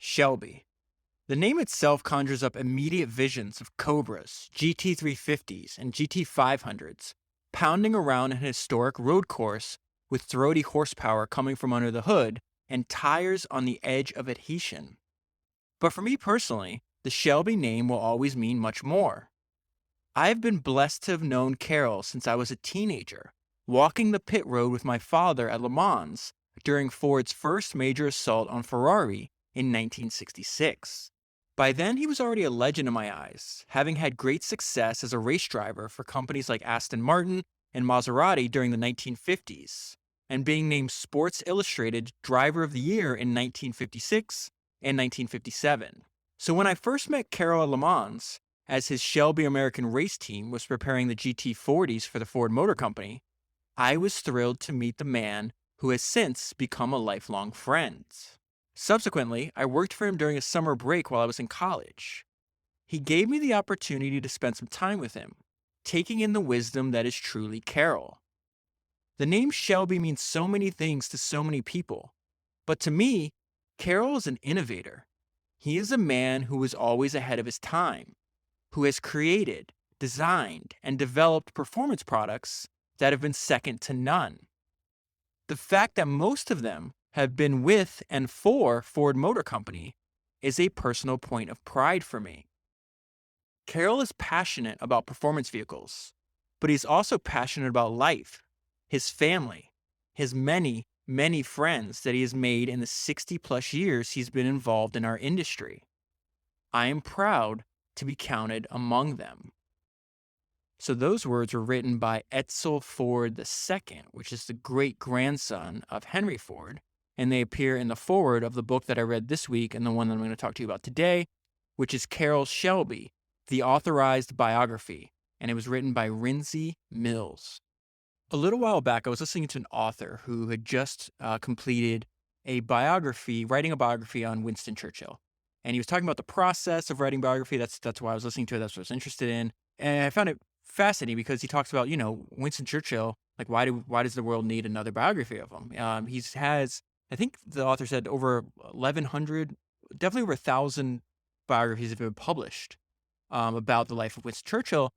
Shelby. The name itself conjures up immediate visions of Cobras, GT350s, and GT500s, pounding around an historic road course with throaty horsepower coming from under the hood and tires on the edge of adhesion. But for me personally, the Shelby name will always mean much more. I've been blessed to have known Carroll since I was a teenager, walking the pit road with my father at Le Mans during Ford's first major assault on Ferrari in 1966. By then, he was already a legend in my eyes, having had great success as a race driver for companies like Aston Martin and Maserati during the 1950s, and being named Sports Illustrated Driver of the Year in 1956 and 1957. So when I first met Carroll at Le Mans, as his Shelby American race team was preparing the GT40s for the Ford Motor Company, I was thrilled to meet the man who has since become a lifelong friend. Subsequently, I worked for him during a summer break while I was in college. He gave me the opportunity to spend some time with him, taking in the wisdom that is truly Carroll. The name Shelby means so many things to so many people, but to me, Carroll is an innovator. He is a man who was always ahead of his time, who has created, designed, and developed performance products that have been second to none. The fact that most of them have been with and for Ford Motor Company is a personal point of pride for me. Carroll is passionate about performance vehicles, but he's also passionate about life, his family, his many, many friends that he has made in the 60-plus years he's been involved in our industry. I am proud to be counted among them. So those words were written by Edsel Ford II, which is the great-grandson of Henry Ford, and they appear in the foreword of the book that I read this week and the one that I'm going to talk to you about today, which is Carroll Shelby, The Authorized Biography, and it was written by Rinsey Mills. A little while back, I was listening to an author who had just completed writing a biography on Winston Churchill. And he was talking about the process of writing biography. That's why I was listening to it. That's what I was interested in. And I found it fascinating because he talks about, Winston Churchill, like why does the world need another biography of him? He has, I think the author said, over 1,100, definitely over 1,000 biographies have been published about the life of Winston Churchill.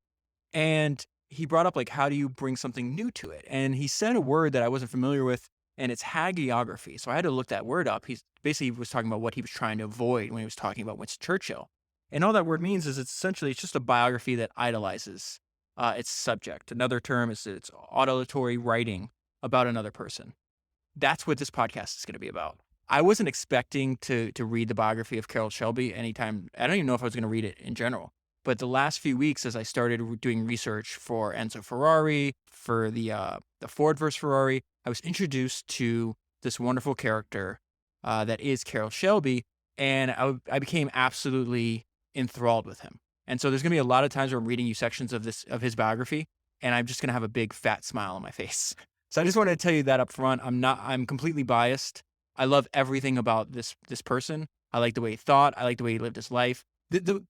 And he brought up, like, how do you bring something new to it? And he said a word that I wasn't familiar with, and it's hagiography. So I had to look that word up. He basically was talking about what he was trying to avoid when he was talking about Winston Churchill. And all that word means is it's just a biography that idolizes its subject. Another term is it's auditory writing about another person. That's what this podcast is going to be about. I wasn't expecting to read the biography of Carroll Shelby anytime. I don't even know if I was going to read it in general. But the last few weeks, as I started doing research for Enzo Ferrari, for the Ford vs. Ferrari, I was introduced to this wonderful character that is Carroll Shelby, and I became absolutely enthralled with him. And so there's going to be a lot of times where I'm reading you sections of his biography, and I'm just going to have a big fat smile on my face. So I just wanted to tell you that up front. I'm completely biased. I love everything about this person. I like the way he thought. I like the way he lived his life. The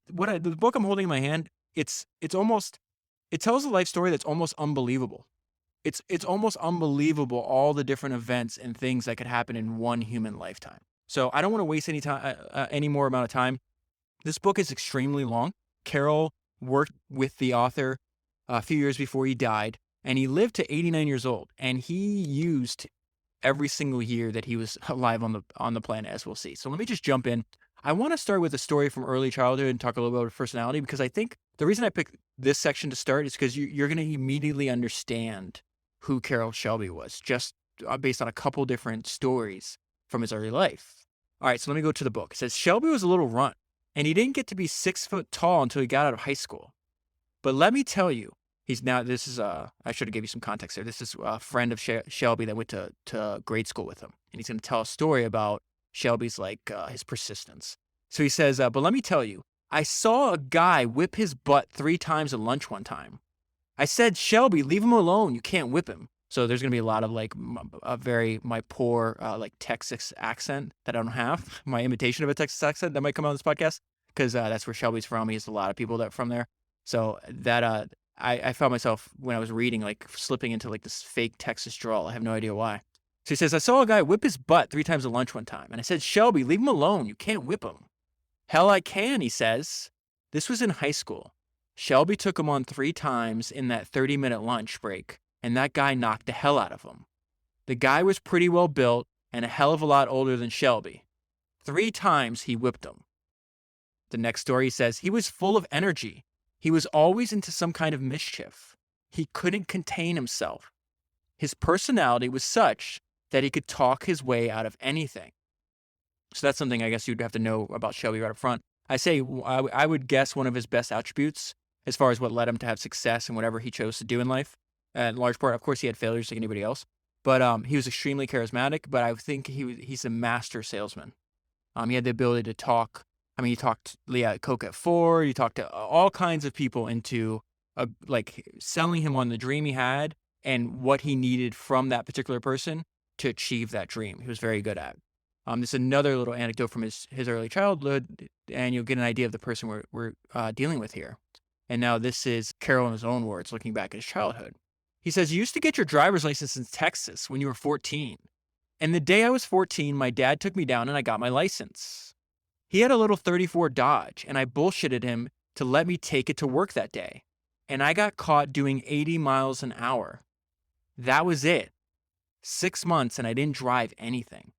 book I'm holding in my hand, it tells a life story that's almost unbelievable. It's almost unbelievable, all the different events and things that could happen in one human lifetime. So I don't want to waste any more amount of time. This book is extremely long. Carroll worked with the author a few years before he died, and he lived to 89 years old, and he used every single year that he was alive on the planet, as we'll see. So let me just jump in. I want to start with a story from early childhood and talk a little bit about personality, because I think the reason I picked this section to start is because you're going to immediately understand who Carroll Shelby was, just based on a couple different stories from his early life. All right, so let me go to the book. It says, Shelby was a little runt, and he didn't get to be 6 foot tall until he got out of high school. But let me tell you, I should have gave you some context there. This is a friend of Shelby that went to grade school with him, and he's going to tell a story about Shelby's his persistence. So he says, but let me tell you, I saw a guy whip his butt 3 times at lunch one time. I said, Shelby, leave him alone. You can't whip him. So there's going to be a lot of my poor Texas accent that I don't have, my imitation of a Texas accent that might come on this podcast, because that's where Shelby's from. He has a lot of people that are from there. So that I found myself when I was reading, slipping into this fake Texas drawl. I have no idea why. So he says, I saw a guy whip his butt 3 times at lunch one time. And I said, Shelby, leave him alone. You can't whip him. Hell, I can, he says. This was in high school. Shelby took him on 3 times in that 30-minute lunch break, and that guy knocked the hell out of him. The guy was pretty well built and a hell of a lot older than Shelby. 3 times he whipped him. The next story says he was full of energy. He was always into some kind of mischief. He couldn't contain himself. His personality was such that he could talk his way out of anything. So that's something I guess you'd have to know about Shelby right up front. I would guess one of his best attributes as far as what led him to have success in whatever he chose to do in life. In large part, of course, he had failures like anybody else, but he was extremely charismatic. But I think he's a master salesman. He had the ability to talk. I mean, he talked Coke at 4. He talked to all kinds of people into selling him on the dream he had and what he needed from that particular person to achieve that dream. He was very good at. This is another little anecdote from his early childhood, and you'll get an idea of the person we're dealing with here. And now this is Carroll in his own words, looking back at his childhood. He says, you used to get your driver's license in Texas when you were 14. And the day I was 14, my dad took me down and I got my license. He had a little 34 Dodge, and I bullshitted him to let me take it to work that day. And I got caught doing 80 miles an hour. That was it. 6 months, and I didn't drive anything.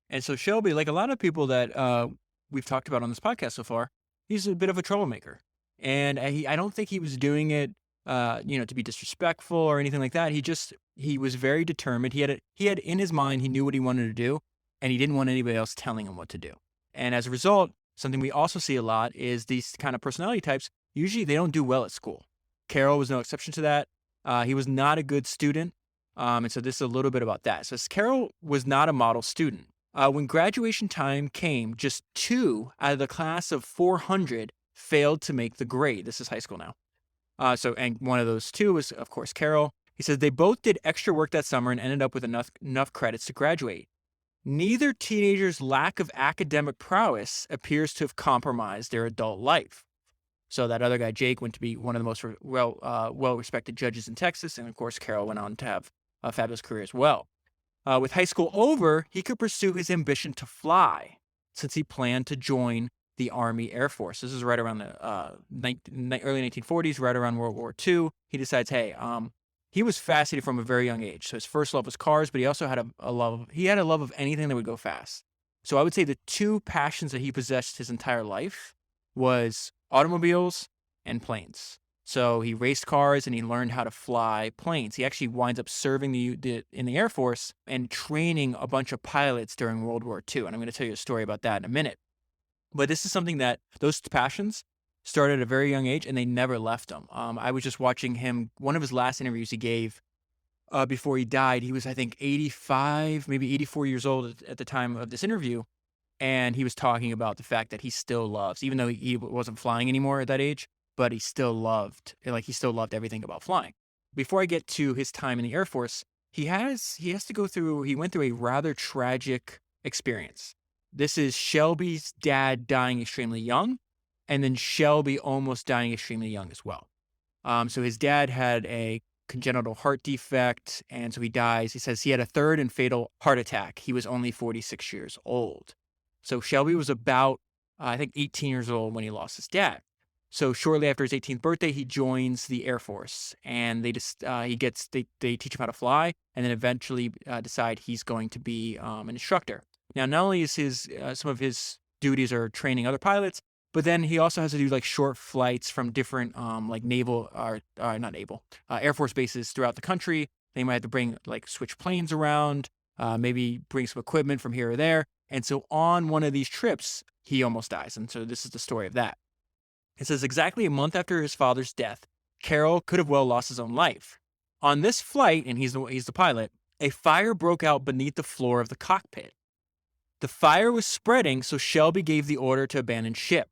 And so Shelby, like a lot of people that we've talked about on this podcast so far, he's a bit of a troublemaker. And I don't think he was doing it, to be disrespectful or anything like that. He was very determined. He had in his mind, he knew what he wanted to do, and he didn't want anybody else telling him what to do. And as a result, something we also see a lot is these kind of personality types, usually they don't do well at school. Carroll was no exception to that. He was not a good student. And so this is a little bit about that. So Carroll was not a model student. When graduation time came, just 2 out of the class of 400 failed to make the grade. This is high school now. And one of those 2 was, of course, Carroll. He says they both did extra work that summer and ended up with enough credits to graduate. Neither teenager's lack of academic prowess appears to have compromised their adult life. So that other guy, Jake, went to be one of the most well-respected judges in Texas. And, of course, Carroll went on to have a fabulous career as well. With high school over, he could pursue his ambition to fly since he planned to join the Army Air Force. This is right around the early 1940s, right around World War II. He decides, he was fascinated from a very young age. So his first love was cars, but he also had a love of anything that would go fast. So I would say the 2 passions that he possessed his entire life was automobiles and planes. So he raced cars and he learned how to fly planes. He actually winds up serving in the Air Force and training a bunch of pilots during World War II. And I'm going to tell you a story about that in a minute. But this is something that those passions started at a very young age and they never left him. I was just watching him, one of his last interviews he gave before he died. He was, I think, 85, maybe 84 years old at the time of this interview. And he was talking about the fact that he still loves, even though he wasn't flying anymore at that age, but he still loved everything about flying. Before I get to his time in the Air Force, he went through a rather tragic experience. This is Shelby's dad dying extremely young, and then Shelby almost dying extremely young as well. So his dad had a congenital heart defect, and so he dies. He says he had a 3rd and fatal heart attack. He was only 46 years old. So Shelby was about, 18 years old when he lost his dad. So shortly after his 18th birthday, he joins the Air Force, and they teach him how to fly, and then eventually decide he's going to be an instructor. Now, not only is some of his duties are training other pilots, but then he also has to do short flights from different Air Force bases throughout the country. They might have to bring switch planes around, maybe bring some equipment from here or there. And so on one of these trips, he almost dies. And so this is the story of that. It says exactly a month after his father's death, Carroll could have well lost his own life. On this flight, and he's the pilot, a fire broke out beneath the floor of the cockpit. The fire was spreading, so Shelby gave the order to abandon ship.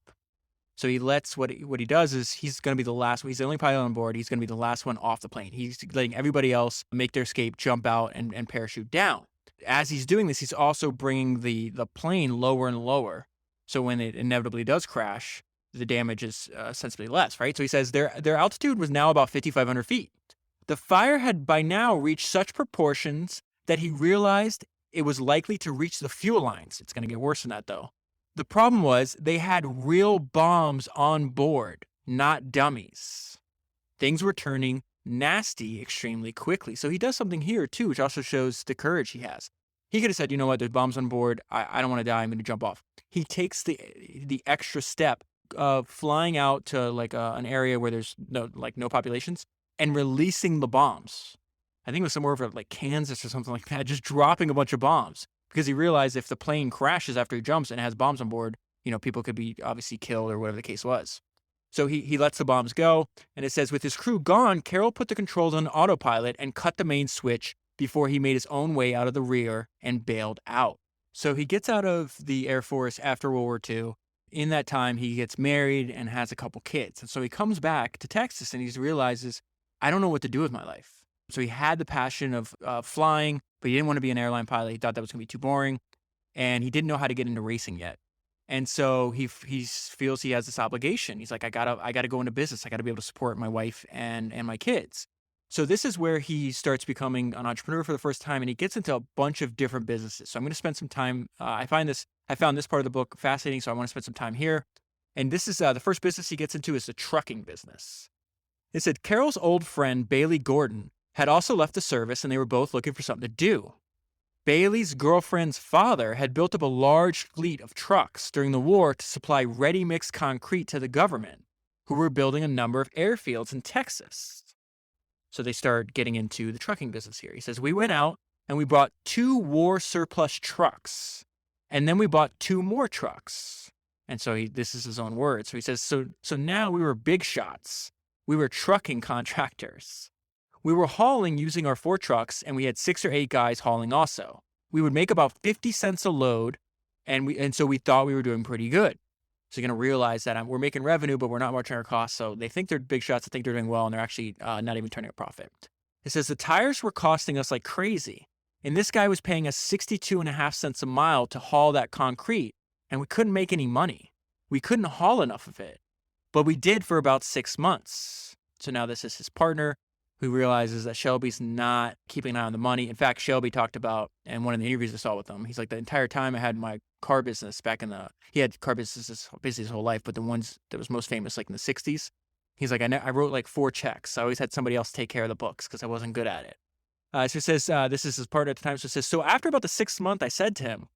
So he lets what he does is he's going to be the last one. He's the only pilot on board. He's going to be the last one off the plane. He's letting everybody else make their escape, jump out, and parachute down. As he's doing this, he's also bringing the plane lower and lower. So when it inevitably does crash, the damage is sensibly less, right? So he says their altitude was now about 5,500 feet. The fire had by now reached such proportions that he realized it was likely to reach the fuel lines. It's going to get worse than that, though. The problem was they had real bombs on board, not dummies. Things were turning nasty extremely quickly. So he does something here, too, which also shows the courage he has. He could have said, you know what, there's bombs on board. I don't want to die. I'm going to jump off. He takes the extra step of flying out to like an area where there's no populations and releasing the bombs. I think it was somewhere over like Kansas or something like that, just dropping a bunch of bombs because he realized if the plane crashes after he jumps and has bombs on board, people could be obviously killed or whatever the case was. So he lets the bombs go, and it says, with his crew gone, Carroll put the controls on autopilot and cut the main switch before he made his own way out of the rear and bailed out. So he gets out of the Air Force after World War II. In that time, he gets married and has a couple kids. And so he comes back to Texas and he realizes, I don't know what to do with my life. So he had the passion of flying, but he didn't want to be an airline pilot. He thought that was going to be too boring, and he didn't know how to get into racing yet. And so he feels he has this obligation. He's like, I gotta go into business. I gotta be able to support my wife and my kids. So this is where he starts becoming an entrepreneur for the first time, and he gets into a bunch of different businesses. So I'm going to spend some time. I found this part of the book fascinating, so I want to spend some time here. And this is the first business he gets into is the trucking business. It said Carroll's old friend Bailey Gordon had also left the service, and they were both looking for something to do. Bailey's girlfriend's father had built up a large fleet of trucks during the war to supply ready-mix concrete to the government, who were building a number of airfields in Texas. So they start getting into the trucking business here. He says, we went out and we bought 2 war surplus trucks, and then we bought 2 more trucks. And so this is his own words. So he says, so now we were big shots. We were trucking contractors. We were hauling using our 4 trucks, and we had 6 or 8 guys hauling also. We would make about 50 cents a load, and so we thought we were doing pretty good. So you're going to realize that we're making revenue, but we're not marching our costs. So they think they're big shots, they think they're doing well, and they're actually not even turning a profit. It says the tires were costing us like crazy, and this guy was paying us 62.5 cents a mile to haul that concrete, and we couldn't make any money. We couldn't haul enough of it, but we did for about 6 months. So now this is his partner, who realizes that Shelby's not keeping an eye on the money. In fact, Shelby talked about, in one of the interviews I saw with him, he's like, the entire time I had my car business he had car businesses basically his whole life, but the ones that was most famous, like in the 60s, he's like, I wrote like 4 checks. I always had somebody else take care of the books because I wasn't good at it. So it says, this is his partner at the time. So it says, so after about the 6th month, I said to him,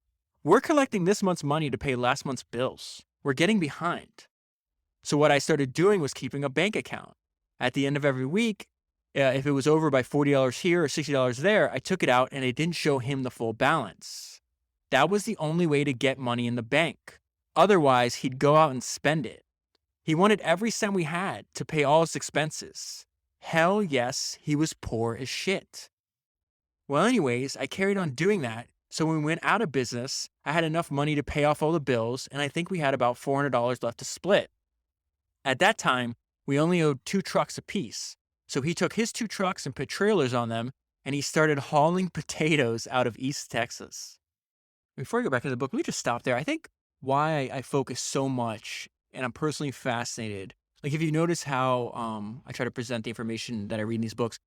we're collecting this month's money to pay last month's bills. We're getting behind. So what I started doing was keeping a bank account. At the end of every week, if it was over by $40 here or $60 there, I took it out and it didn't show him the full balance. That was the only way to get money in the bank. Otherwise, he'd go out and spend it. He wanted every cent we had to pay all his expenses. Hell yes, he was poor as shit. Well, anyways, I carried on doing that. So when we went out of business, I had enough money to pay off all the bills, and I think we had about $400 left to split. At that time, we only owed 2 trucks apiece. So he took his 2 trucks and put trailers on them, and he started hauling potatoes out of East Texas. Before I go back to the book, let me just stop there. I think why I focus so much, and I'm personally fascinated, like if you notice how I try to present the information that I read in these books,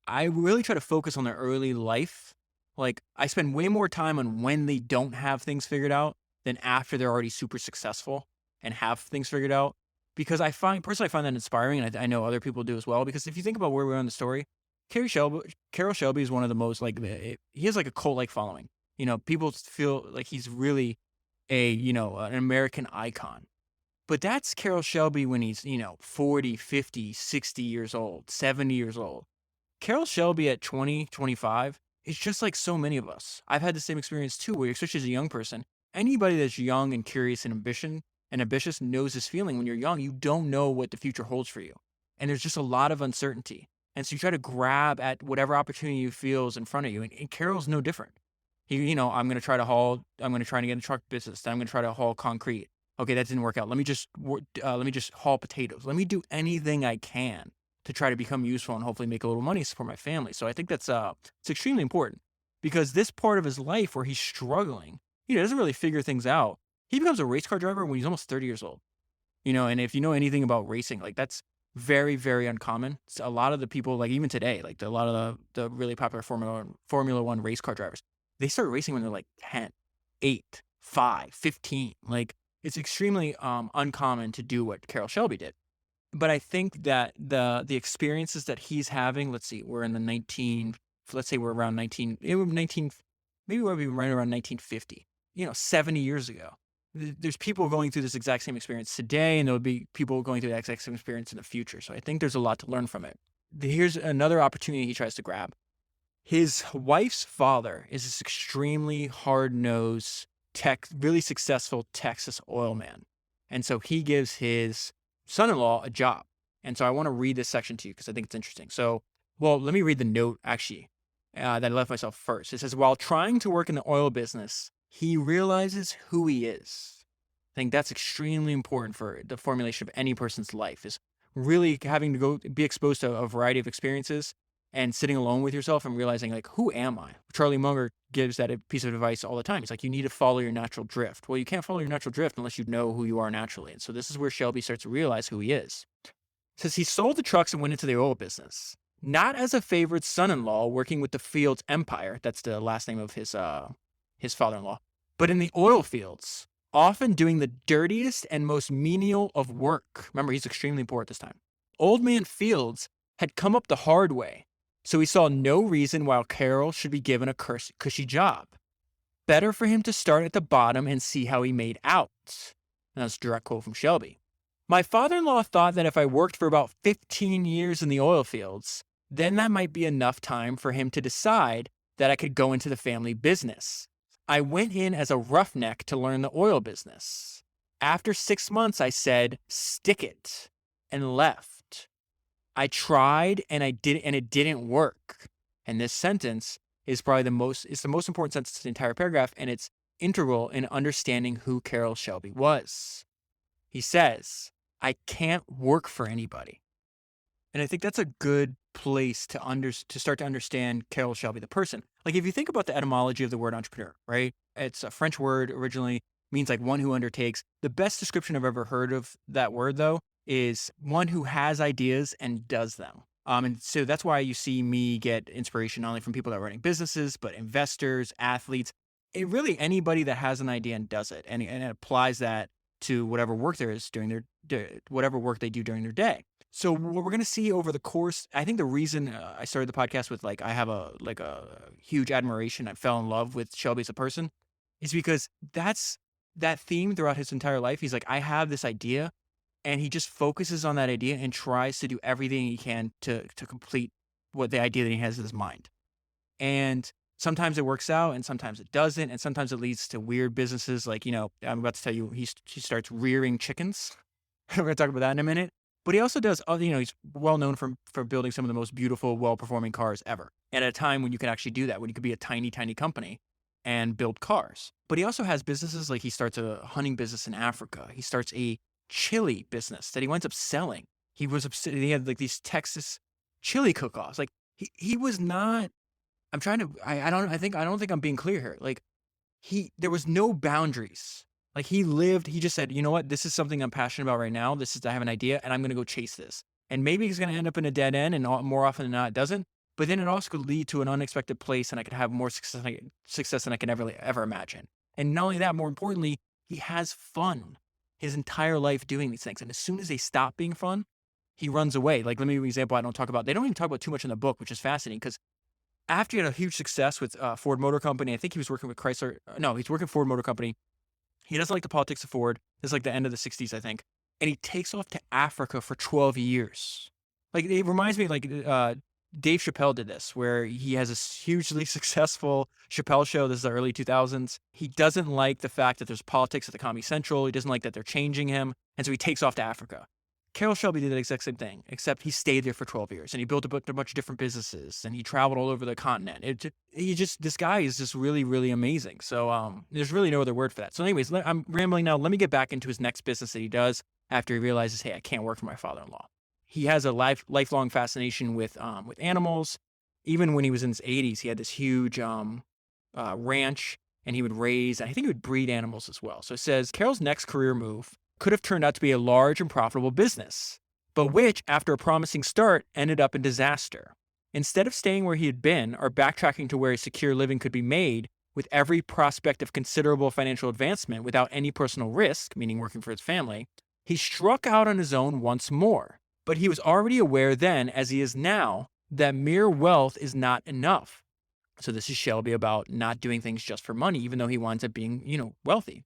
I really try to focus on their early life. Like I spend way more time on when they don't have things figured out than after they're already super successful and have things figured out. Because personally, I find that inspiring, and I know other people do as well. Because if you think about where we are in the story, Carroll Shelby is one of the most, like, he has like a cult-like following. People feel like he's really an American icon. But that's Carroll Shelby when he's, 40, 50, 60 years old, 70 years old. Carroll Shelby at 20, 25 is just like so many of us. I've had the same experience too, where especially as a young person, anybody that's young and curious and ambitious knows this feeling. When you're young, you don't know what the future holds for you. And there's just a lot of uncertainty. And so you try to grab at whatever opportunity you feel is in front of you. And Carroll's no different. I'm going to try to get in the truck business. Then I'm going to try to haul concrete. Okay, that didn't work out. Let me just haul potatoes. Let me do anything I can to try to become useful and hopefully make a little money for my family. So I think that's it's extremely important, because this part of his life where he's struggling, he doesn't really figure things out. He becomes a race car driver when he's almost 30 years old. And if you know anything about racing, like that's Very, very uncommon. So a lot of the people, like even today, like a lot of the really popular Formula One race car drivers, they start racing when they're like 10, 8, 5, 15. Like it's extremely uncommon to do what Carroll Shelby did. But I think that the experiences that he's having, let's see, we're in the 19, let's say we're around 19, it would 19, maybe we'll be right around 1950, 70 years ago. There's people going through this exact same experience today, and there'll be people going through that exact same experience in the future. So I think there's a lot to learn from it. Here's another opportunity he tries to grab. His wife's father is this extremely hard-nosed, really successful Texas oil man. And so he gives his son-in-law a job. And so I want to read this section to you because I think it's interesting. So, well, let me read the note, actually, that I left myself first. It says, while trying to work in the oil business, he realizes who he is. I think that's extremely important for the formulation of any person's life, is really having to go be exposed to a variety of experiences and sitting alone with yourself and realizing, like, who am I? Charlie Munger gives that piece of advice all the time. He's like, you need to follow your natural drift. Well, you can't follow your natural drift unless you know who you are naturally. And so this is where Shelby starts to realize who he is. It says he sold the trucks and went into the oil business, not as a favored son-in-law working with the Fields Empire. That's the last name of his father-in-law, but in the oil fields, often doing the dirtiest and most menial of work. Remember, he's extremely poor at this time. Old man Fields had come up the hard way, so he saw no reason why Carroll should be given a cushy job. Better for him to start at the bottom and see how he made out. And that's a direct quote from Shelby. My father-in-law thought that if I worked for about 15 years in the oil fields, then that might be enough time for him to decide that I could go into the family business. I went in as a roughneck to learn the oil business. After 6 months, I said, stick it, and left. I tried and it didn't work. And this sentence is probably the most important sentence in the entire paragraph, and it's integral in understanding who Carroll Shelby was. He says, I can't work for anybody. And I think that's a good place to start to understand Carroll Shelby, the person. Like if you think about the etymology of the word entrepreneur, right? It's a French word, originally means like one who undertakes. The best description I've ever heard of that word, though, is one who has ideas and does them. And so that's why you see me get inspiration not only from people that are running businesses, but investors, athletes, anybody that has an idea and does it, and it applies that to whatever work there is during whatever work they do during their day. So what we're going to see over the course, I think the reason I started the podcast with I have a huge admiration, I fell in love with Shelby as a person, is because that's that theme throughout his entire life. He's like, I have this idea, and he just focuses on that idea and tries to do everything he can to complete what the idea that he has in his mind. And sometimes it works out and sometimes it doesn't. And sometimes it leads to weird businesses. Like, I'm about to tell you, he starts rearing chickens. We're going to talk about that in a minute. But he also does, he's well known for building some of the most beautiful, well-performing cars ever. And at a time when you can actually do that, when you could be a tiny, tiny company and build cars. But he also has businesses, like he starts a hunting business in Africa. He starts a chili business that he winds up selling. He had like these Texas chili cook-offs. Like he was not, I don't think I'm being clear here. Like there was no boundaries. Like he just said, you know what, this is something I'm passionate about right now. I have an idea and I'm going to go chase this. And maybe he's going to end up in a dead end, and more often than not, it doesn't. But then it also could lead to an unexpected place, and I could have more success than I can ever imagine. And not only that, more importantly, he has fun his entire life doing these things. And as soon as they stop being fun, he runs away. Like, let me give you an example they don't even talk about too much in the book, which is fascinating because after he had a huge success with Ford Motor Company, I think he was working with Chrysler. No, he's working for Ford Motor Company. He doesn't like the politics of Ford. This is like the end of the 60s, I think. And he takes off to Africa for 12 years. Like, it reminds me, like, Dave Chappelle did this, where he has this hugely successful Chappelle show. This is the early 2000s. He doesn't like the fact that there's politics at the Comedy Central. He doesn't like that they're changing him. And so he takes off to Africa. Carroll Shelby did the exact same thing, except he stayed there for 12 years and he built a bunch of different businesses and he traveled all over the continent. This guy is just really, really amazing. So there's really no other word for that. So anyways, I'm rambling now. Let me get back into his next business that he does after he realizes, hey, I can't work for my father-in-law. He has a lifelong fascination with animals. Even when he was in his 80s, he had this huge ranch, and he would raise, and I think he would breed animals as well. So it says, Carroll's next career move could have turned out to be a large and profitable business, but which, after a promising start, ended up in disaster. Instead of staying where he had been or backtracking to where a secure living could be made, with every prospect of considerable financial advancement without any personal risk, meaning working for his family, he struck out on his own once more. But he was already aware then, as he is now, that mere wealth is not enough. So this is Shelby about not doing things just for money, even though he winds up being, wealthy.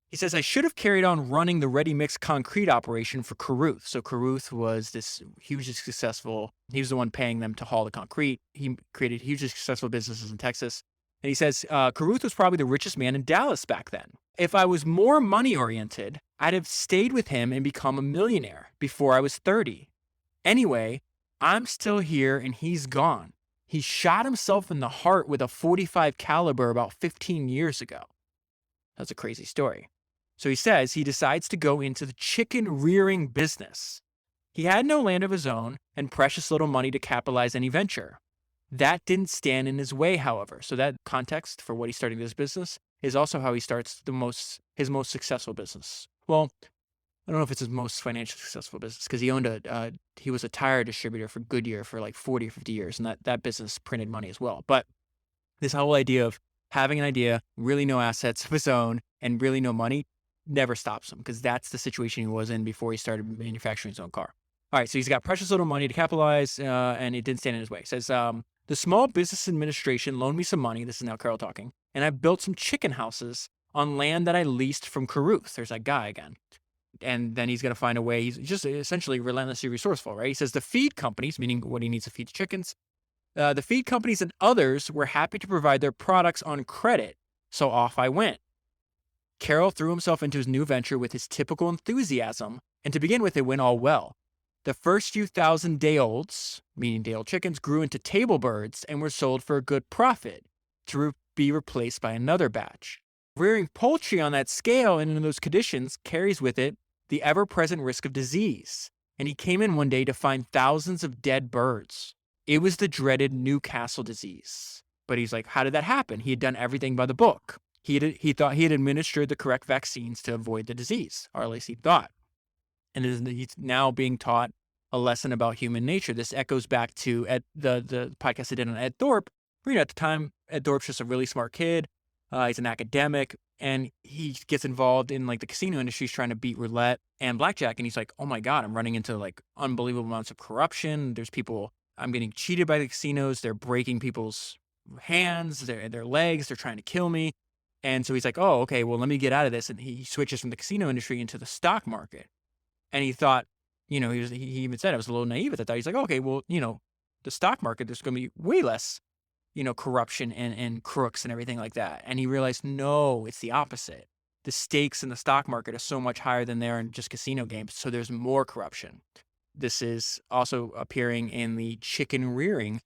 He says, I should have carried on running the ready-mix concrete operation for Carruth. So Carruth was this hugely successful, he was the one paying them to haul the concrete. He created hugely successful businesses in Texas. And he says, Carruth was probably the richest man in Dallas back then. If I was more money-oriented, I'd have stayed with him and become a millionaire before I was 30. Anyway, I'm still here and he's gone. He shot himself in the heart with a .45 caliber about 15 years ago. That's a crazy story. So he says he decides to go into the chicken rearing business. He had no land of his own and precious little money to capitalize any venture. That didn't stand in his way, however. So that context for what he's starting this business is also how he starts his most successful business. Well, I don't know if it's his most financially successful business because he was a tire distributor for Goodyear for like 40 or 50 years, and that business printed money as well. But this whole idea of having an idea, really no assets of his own, and really no money never stops him because that's the situation he was in before he started manufacturing his own car. All right, so he's got precious little money to capitalize, and it didn't stand in his way. He says, the Small Business Administration loaned me some money, this is now Carroll talking, and I built some chicken houses on land that I leased from Carruth. There's that guy again. And then he's going to find a way. He's just essentially relentlessly resourceful, right? He says the feed companies, meaning what he needs to feed the chickens, the feed companies and others were happy to provide their products on credit, so off I went. Carroll threw himself into his new venture with his typical enthusiasm, and to begin with, it went all well. The first few thousand day-olds, meaning day-old chickens, grew into table birds and were sold for a good profit to be replaced by another batch. Rearing poultry on that scale and in those conditions carries with it the ever-present risk of disease, and he came in one day to find thousands of dead birds. It was the dreaded Newcastle disease. But he's like, how did that happen? He had done everything by the book. He thought he had administered the correct vaccines to avoid the disease, or at least he thought. And he's now being taught a lesson about human nature. This echoes back to the podcast I did on Ed Thorp. At the time, Ed Thorp's just a really smart kid. He's an academic, and he gets involved in like the casino industry. He's trying to beat roulette and blackjack, and he's like, oh my God, I'm running into like unbelievable amounts of corruption. There's people, I'm getting cheated by the casinos. They're breaking people's hands, their legs. They're trying to kill me. And so he's like, oh, okay, well, let me get out of this. And he switches from the casino industry into the stock market. And he thought, he even said, I was a little naive at that. He's like, okay, well, the stock market, there's going to be way less, corruption and crooks and everything like that. And he realized, no, it's the opposite. The stakes in the stock market are so much higher than they are in just casino games. So there's more corruption. This is also appearing in the chicken rearing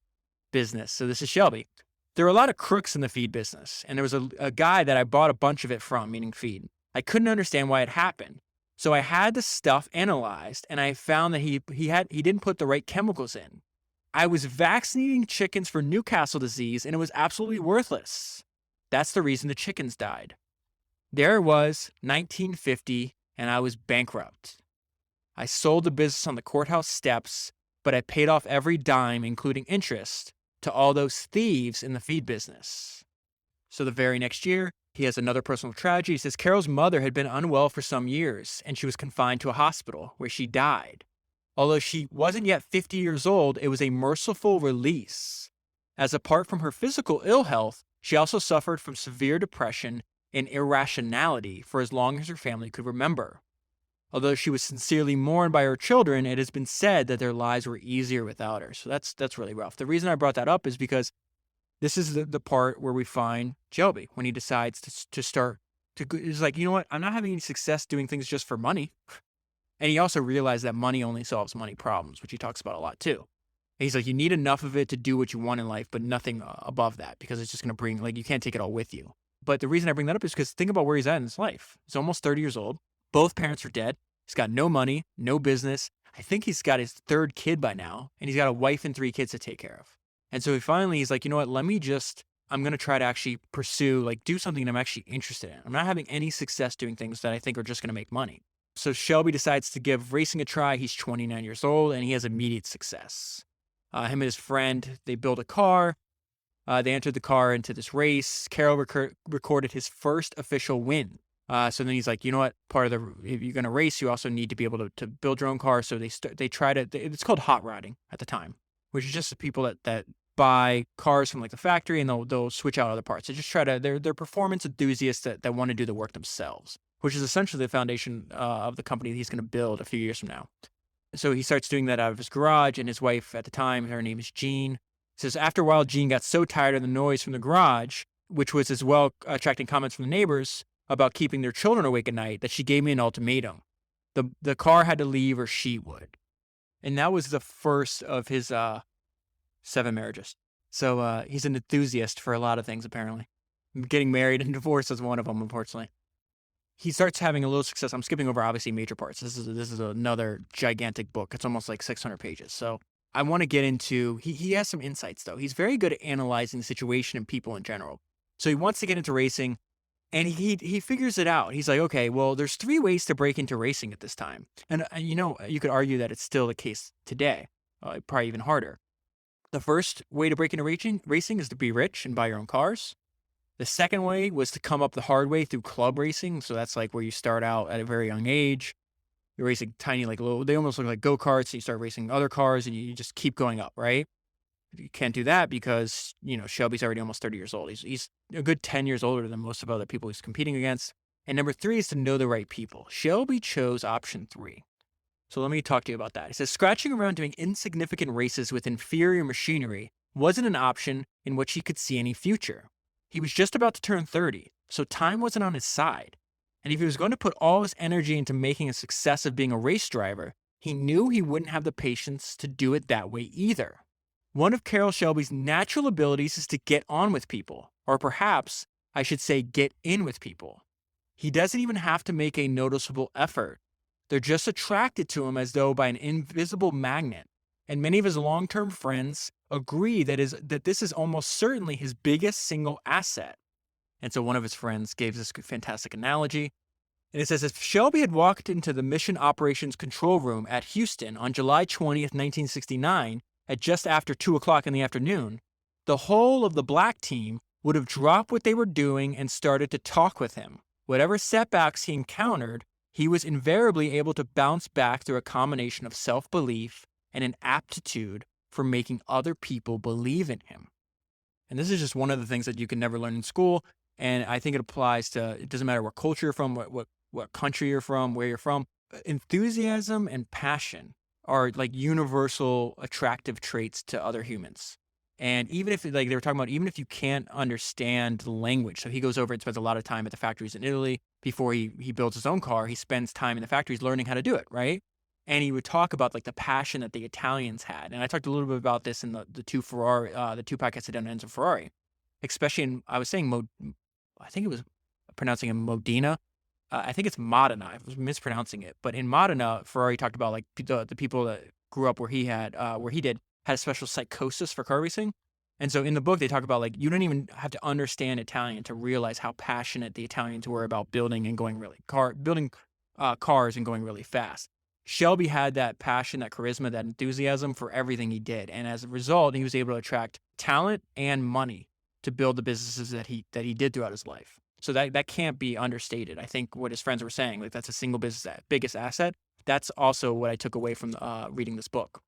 business. So this is Shelby. There are a lot of crooks in the feed business. And there was a guy that I bought a bunch of it from, meaning feed. I couldn't understand why it happened. So I had the stuff analyzed, and I found that he didn't put the right chemicals in. I was vaccinating chickens for Newcastle disease, and it was absolutely worthless. That's the reason the chickens died. There it was, 1950, and I was bankrupt. I sold the business on the courthouse steps, but I paid off every dime, including interest, to all those thieves in the feed business. So the very next year, he has another personal tragedy. He says Carroll's mother had been unwell for some years, and she was confined to a hospital where she died. Although she wasn't yet 50 years old, it was a merciful release. As apart from her physical ill health, she also suffered from severe depression and irrationality for as long as her family could remember. Although she was sincerely mourned by her children, it has been said that their lives were easier without her. So that's really rough. The reason I brought that up is because this is the part where we find Shelby when he decides to start to. He's like, you know what? I'm not having any success doing things just for money. And he also realized that money only solves money problems, which he talks about a lot too. And he's like, you need enough of it to do what you want in life, but nothing above that, because it's just going to bring, like, you can't take it all with you. But the reason I bring that up is because think about where he's at in his life. He's almost 30 years old. Both parents are dead. He's got no money, no business. I think he's got his third kid by now, and he's got a wife and 3 kids to take care of. And so he's like, you know what, I'm going to try to actually pursue, do something that I'm actually interested in. I'm not having any success doing things that I think are just going to make money. So Shelby decides to give racing a try. He's 29 years old and he has immediate success. Him and his friend, they build a car. They entered the car into this race. Carroll recorded his first official win. So then he's like, you know what? If you're going to race, you also need to be able to build your own car. So it's called hot rodding at the time, which is just the people that buy cars from like the factory and they'll switch out other parts. They just they're performance enthusiasts that want to do the work themselves, which is essentially the foundation of the company that he's going to build a few years from now. So he starts doing that out of his garage, and his wife at the time, her name is Jean, says after a while, Jean got so tired of the noise from the garage, which was as well attracting comments from the neighbors about keeping their children awake at night, that she gave me an ultimatum. The car had to leave or she would. And that was the first of his 7 marriages. So he's an enthusiast for a lot of things, apparently. Getting married and divorce is one of them, unfortunately. He starts having a little success. I'm skipping over, obviously, major parts. This is another gigantic book. It's almost like 600 pages. So I want to get into, he has some insights, though. He's very good at analyzing the situation and people in general. So he wants to get into racing, and he figures it out. He's like, okay, well, there's 3 ways to break into racing at this time. And, you could argue that it's still the case today, probably even harder. The first way to break into racing is to be rich and buy your own cars. The second way was to come up the hard way through club racing. So that's like where you start out at a very young age. You're racing tiny, they almost look like go-karts. So you start racing other cars and you just keep going up, right? You can't do that because, Shelby's already almost 30 years old. He's a good 10 years older than most of other people he's competing against. And number 3 is to know the right people. Shelby chose option 3. So let me talk to you about that. It says, scratching around doing insignificant races with inferior machinery wasn't an option in which he could see any future. He was just about to turn 30, so time wasn't on his side. And if he was going to put all his energy into making a success of being a race driver, he knew he wouldn't have the patience to do it that way either. One of Carroll Shelby's natural abilities is to get on with people, or perhaps I should say get in with people. He doesn't even have to make a noticeable effort. They're just attracted to him as though by an invisible magnet. And many of his long-term friends agree that this is almost certainly his biggest single asset. And so one of his friends gave this fantastic analogy. And it says, if Shelby had walked into the Mission Operations Control Room at Houston on July 20th, 1969, at just after 2 o'clock in the afternoon, the whole of the black team would have dropped what they were doing and started to talk with him. Whatever setbacks he encountered, he was invariably able to bounce back through a combination of self-belief and an aptitude for making other people believe in him. And this is just one of the things that you can never learn in school. And I think it applies to, it doesn't matter what culture you're from, what country you're from, where you're from. Enthusiasm and passion are like universal attractive traits to other humans. And even if, like they were talking about, even if you can't understand the language, so he goes over and spends a lot of time at the factories in Italy before he builds his own car. He spends time in the factories learning how to do it, right? And he would talk about like the passion that the Italians had. And I talked a little bit about this in the two podcasts I done on Enzo Ferrari, especially I was saying, I think it was pronouncing it Modena. I think it's Modena. I was mispronouncing it. But in Modena, Ferrari talked about like the people that grew up where he had a special psychosis for car racing. And so in the book, they talk about like, you don't even have to understand Italian to realize how passionate the Italians were about building and going cars and going really fast. Shelby had that passion, that charisma, that enthusiasm for everything he did. And as a result, he was able to attract talent and money to build the businesses that he did throughout his life. So that can't be understated. I think what his friends were saying, like that's a single biggest asset. That's also what I took away from reading this book.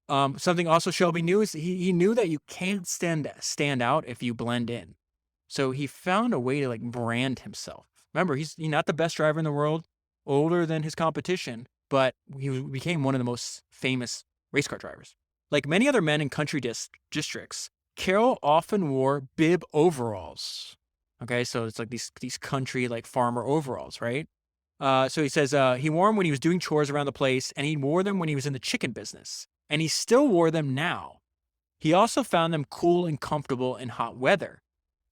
Something also Shelby knew is he knew that you can't stand out if you blend in. So he found a way to like brand himself. Remember, he's not the best driver in the world, older than his competition, but he became one of the most famous race car drivers. Like many other men in country districts, Carroll often wore bib overalls. Okay, so it's like these country like farmer overalls, right? So he says he wore them when he was doing chores around the place, and he wore them when he was in the chicken business, and he still wore them now. He also found them cool and comfortable in hot weather.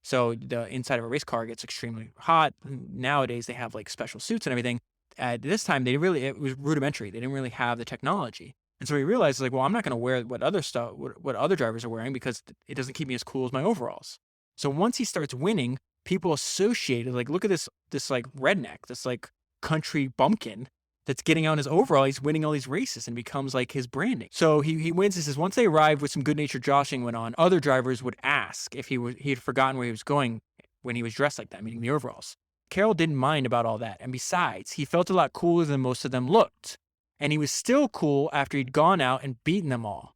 So the inside of a race car gets extremely hot. Nowadays they have like special suits and everything. At this time, it was rudimentary. They didn't really have the technology. And so he realized like, well, I'm not going to wear what other drivers are wearing because it doesn't keep me as cool as my overalls. So once he starts winning, people associate it, like, look at this like redneck, this like country bumpkin. that's getting out in his overall. He's winning all these races and becomes like his branding. So he wins. He says once they arrived with some good-natured joshing went on, other drivers would ask if he had forgotten where he was going when he was dressed like that, meaning the overalls. Carroll didn't mind about all that. And besides, he felt a lot cooler than most of them looked. And he was still cool after he'd gone out and beaten them all.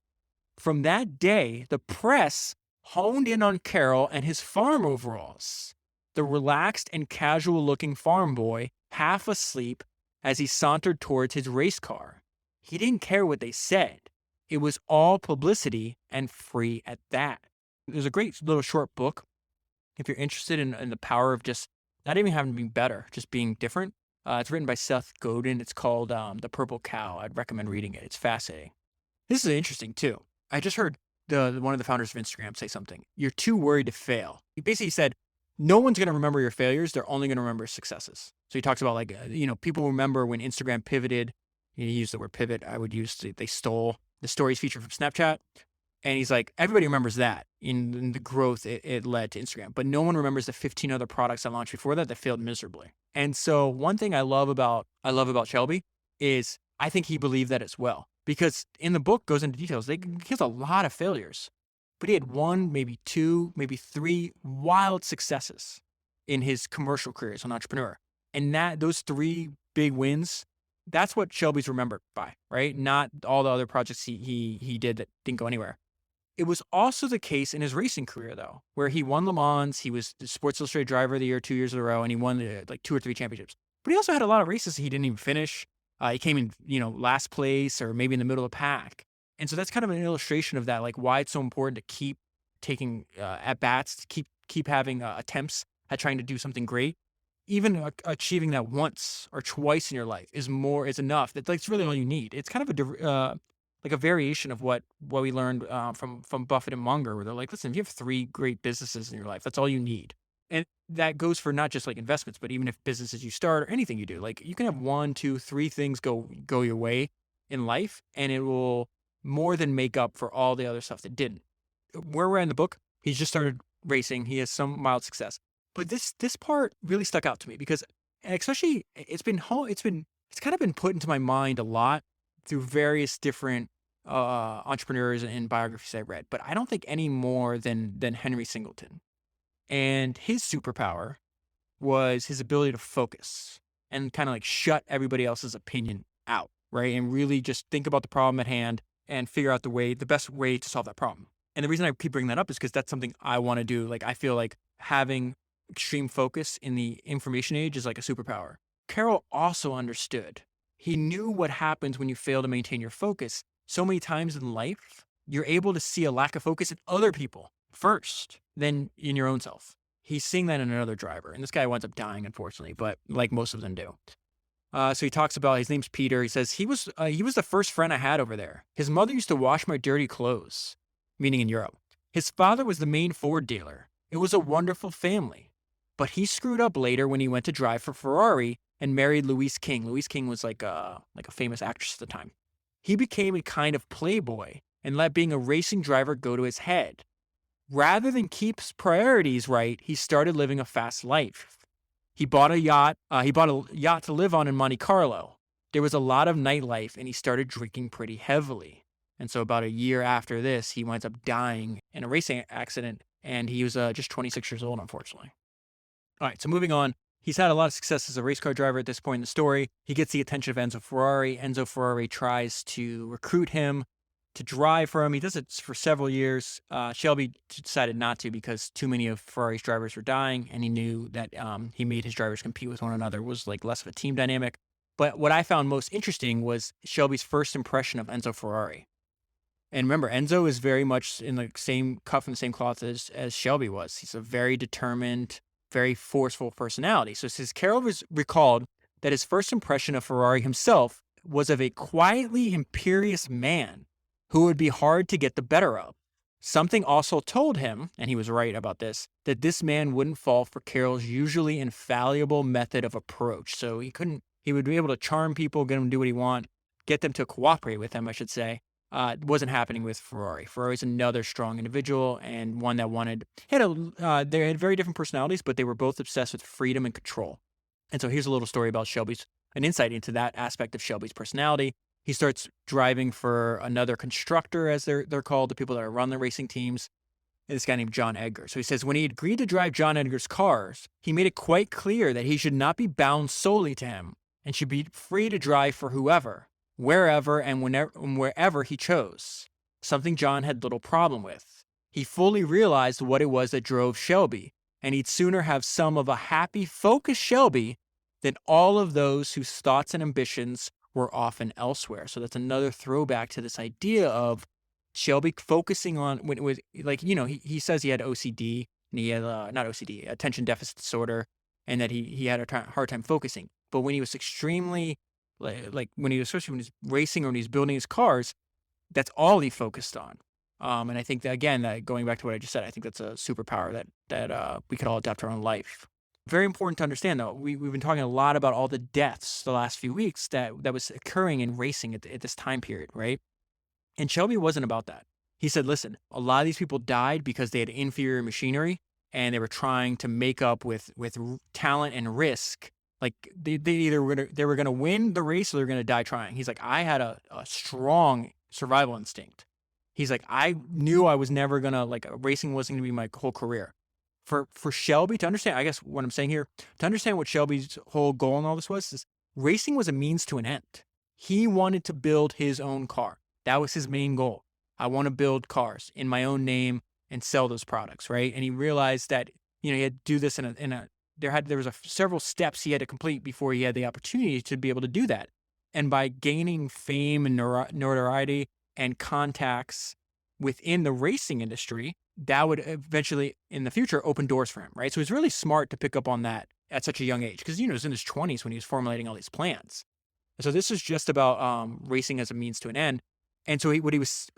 From that day, the press honed in on Carroll and his farm overalls. The relaxed and casual-looking farm boy, half asleep as he sauntered towards his race car. He didn't care what they said. It was all publicity and free at that. There's a great little short book if you're interested in the power of just not even having to be better, just being different. It's written by Seth Godin. It's called The Purple Cow. I'd recommend reading it. It's fascinating. This is interesting, too. I just heard one of the founders of Instagram say something. You're too worried to fail. He basically said, no one's going to remember your failures. They're only going to remember successes. So he talks about people remember when Instagram pivoted. He used the word pivot. I would use, they stole the stories feature from Snapchat. And he's like, everybody remembers that in the growth it led to Instagram. But no one remembers the 15 other products I launched before that failed miserably. And so one thing I love about Shelby is I think he believed that as well. Because in the book goes into details. He has a lot of failures. But he had one, maybe two, maybe three wild successes in his commercial career as an entrepreneur. And those three big wins, that's what Shelby's remembered by, right? Not all the other projects he did that didn't go anywhere. It was also the case in his racing career, though, where he won Le Mans. He was the Sports Illustrated Driver of the Year 2 years in a row, and he won like 2 or 3 championships. But he also had a lot of races he didn't even finish. He came in, last place or maybe in the middle of the pack. And so that's kind of an illustration of that, like why it's so important to keep taking at bats, to keep having attempts at trying to do something great. Even achieving that once or twice in your life is enough. That's really all you need. It's kind of a variation of what we learned from Buffett and Munger, where they're like, listen, if you have 3 great businesses in your life, that's all you need. And that goes for not just like investments, but even if businesses you start or anything you do, like you can have 1, 2, 3 things go your way in life, and it will more than make up for all the other stuff that didn't. Where we're in the book, he's just started racing. He has some mild success, but this part really stuck out to me because, especially, it's kind of been put into my mind a lot through various different entrepreneurs and biographies I read, but I don't think any more than Henry Singleton. And his superpower was his ability to focus and kind of like shut everybody else's opinion out, right? And really just think about the problem at hand and figure out the best way to solve that problem. And the reason I keep bringing that up is because that's something I want to do. Like, I feel like having extreme focus in the information age is like a superpower. Carroll also understood. He knew what happens when you fail to maintain your focus. So many times in life, you're able to see a lack of focus in other people first than in your own self. He's seeing that in another driver. And this guy winds up dying, unfortunately, but like most of them do. So he talks about, his name's Peter. He says, he was the first friend I had over there. His mother used to wash my dirty clothes, meaning in Europe. His father was the main Ford dealer. It was a wonderful family. But he screwed up later when he went to drive for Ferrari and married Louise King. Louise King was like a famous actress at the time. He became a kind of playboy and let being a racing driver go to his head. Rather than keep his priorities right, he started living a fast life. He bought a yacht. To live on in Monte Carlo. There was a lot of nightlife, and he started drinking pretty heavily. And so about a year after this, he winds up dying in a racing accident, and he was just 26 years old, unfortunately. All right, so moving on. He's had a lot of success as a race car driver at this point in the story. He gets the attention of Enzo Ferrari. Enzo Ferrari tries to recruit him to drive for him. He does it for several years. Shelby decided not to because too many of Ferrari's drivers were dying, and he knew that he made his drivers compete with one another. It was like less of a team dynamic. But what I found most interesting was Shelby's first impression of Enzo Ferrari. And remember, Enzo is very much in the same cut from the same cloth as Shelby was. He's a very determined, very forceful personality. So it says Carroll recalled that his first impression of Ferrari himself was of a quietly imperious man who would be hard to get the better of. Something also told him, and he was right about this, that this man wouldn't fall for Carroll's usually infallible method of approach. So he would be able to charm people, get them to do what he wants, get them to cooperate with him, I should say. It wasn't happening with Ferrari. Ferrari's another strong individual and one that they had very different personalities, but they were both obsessed with freedom and control. And so here's a little story about Shelby's an insight into that aspect of Shelby's personality. He starts driving for another constructor, as they're called, the people that run the racing teams, this guy named John Edgar. So he says, when he agreed to drive John Edgar's cars, he made it quite clear that he should not be bound solely to him and should be free to drive for whoever, wherever, and wherever he chose, something John had little problem with. He fully realized what it was that drove Shelby, and he'd sooner have some of a happy, focused Shelby than all of those whose thoughts and ambitions were often elsewhere. So that's another throwback to this idea of Shelby focusing on, when it was like, he says he had OCD, and he had, not OCD, attention deficit disorder, and that he had a hard time focusing. But when he was extremely, especially when he's racing or when he's building his cars, that's all he focused on. And I think that, again, that going back to what I just said, I think that's a superpower that we could all adapt to our own life. Very important to understand, though, we've been talking a lot about all the deaths the last few weeks that was occurring in racing at this time period, right? And Shelby wasn't about that. He said, listen, a lot of these people died because they had inferior machinery and they were trying to make up with talent and risk. Like they were going to win the race or they were going to die trying. He's like, I had a strong survival instinct. He's like, I knew I was never going to, racing wasn't going to be my whole career. For Shelby to understand, I guess what I'm saying here, to understand what Shelby's whole goal in all this was, is racing was a means to an end. He wanted to build his own car. That was his main goal. I want to build cars in my own name and sell those products, right? And he realized that, he had to do this there was several steps he had to complete before he had the opportunity to be able to do that. And by gaining fame and notoriety and contacts within the racing industry, that would eventually, in the future, open doors for him, right? So he's really smart to pick up on that at such a young age, because, he was in his 20s when he was formulating all these plans. So this is just about racing as a means to an end. And so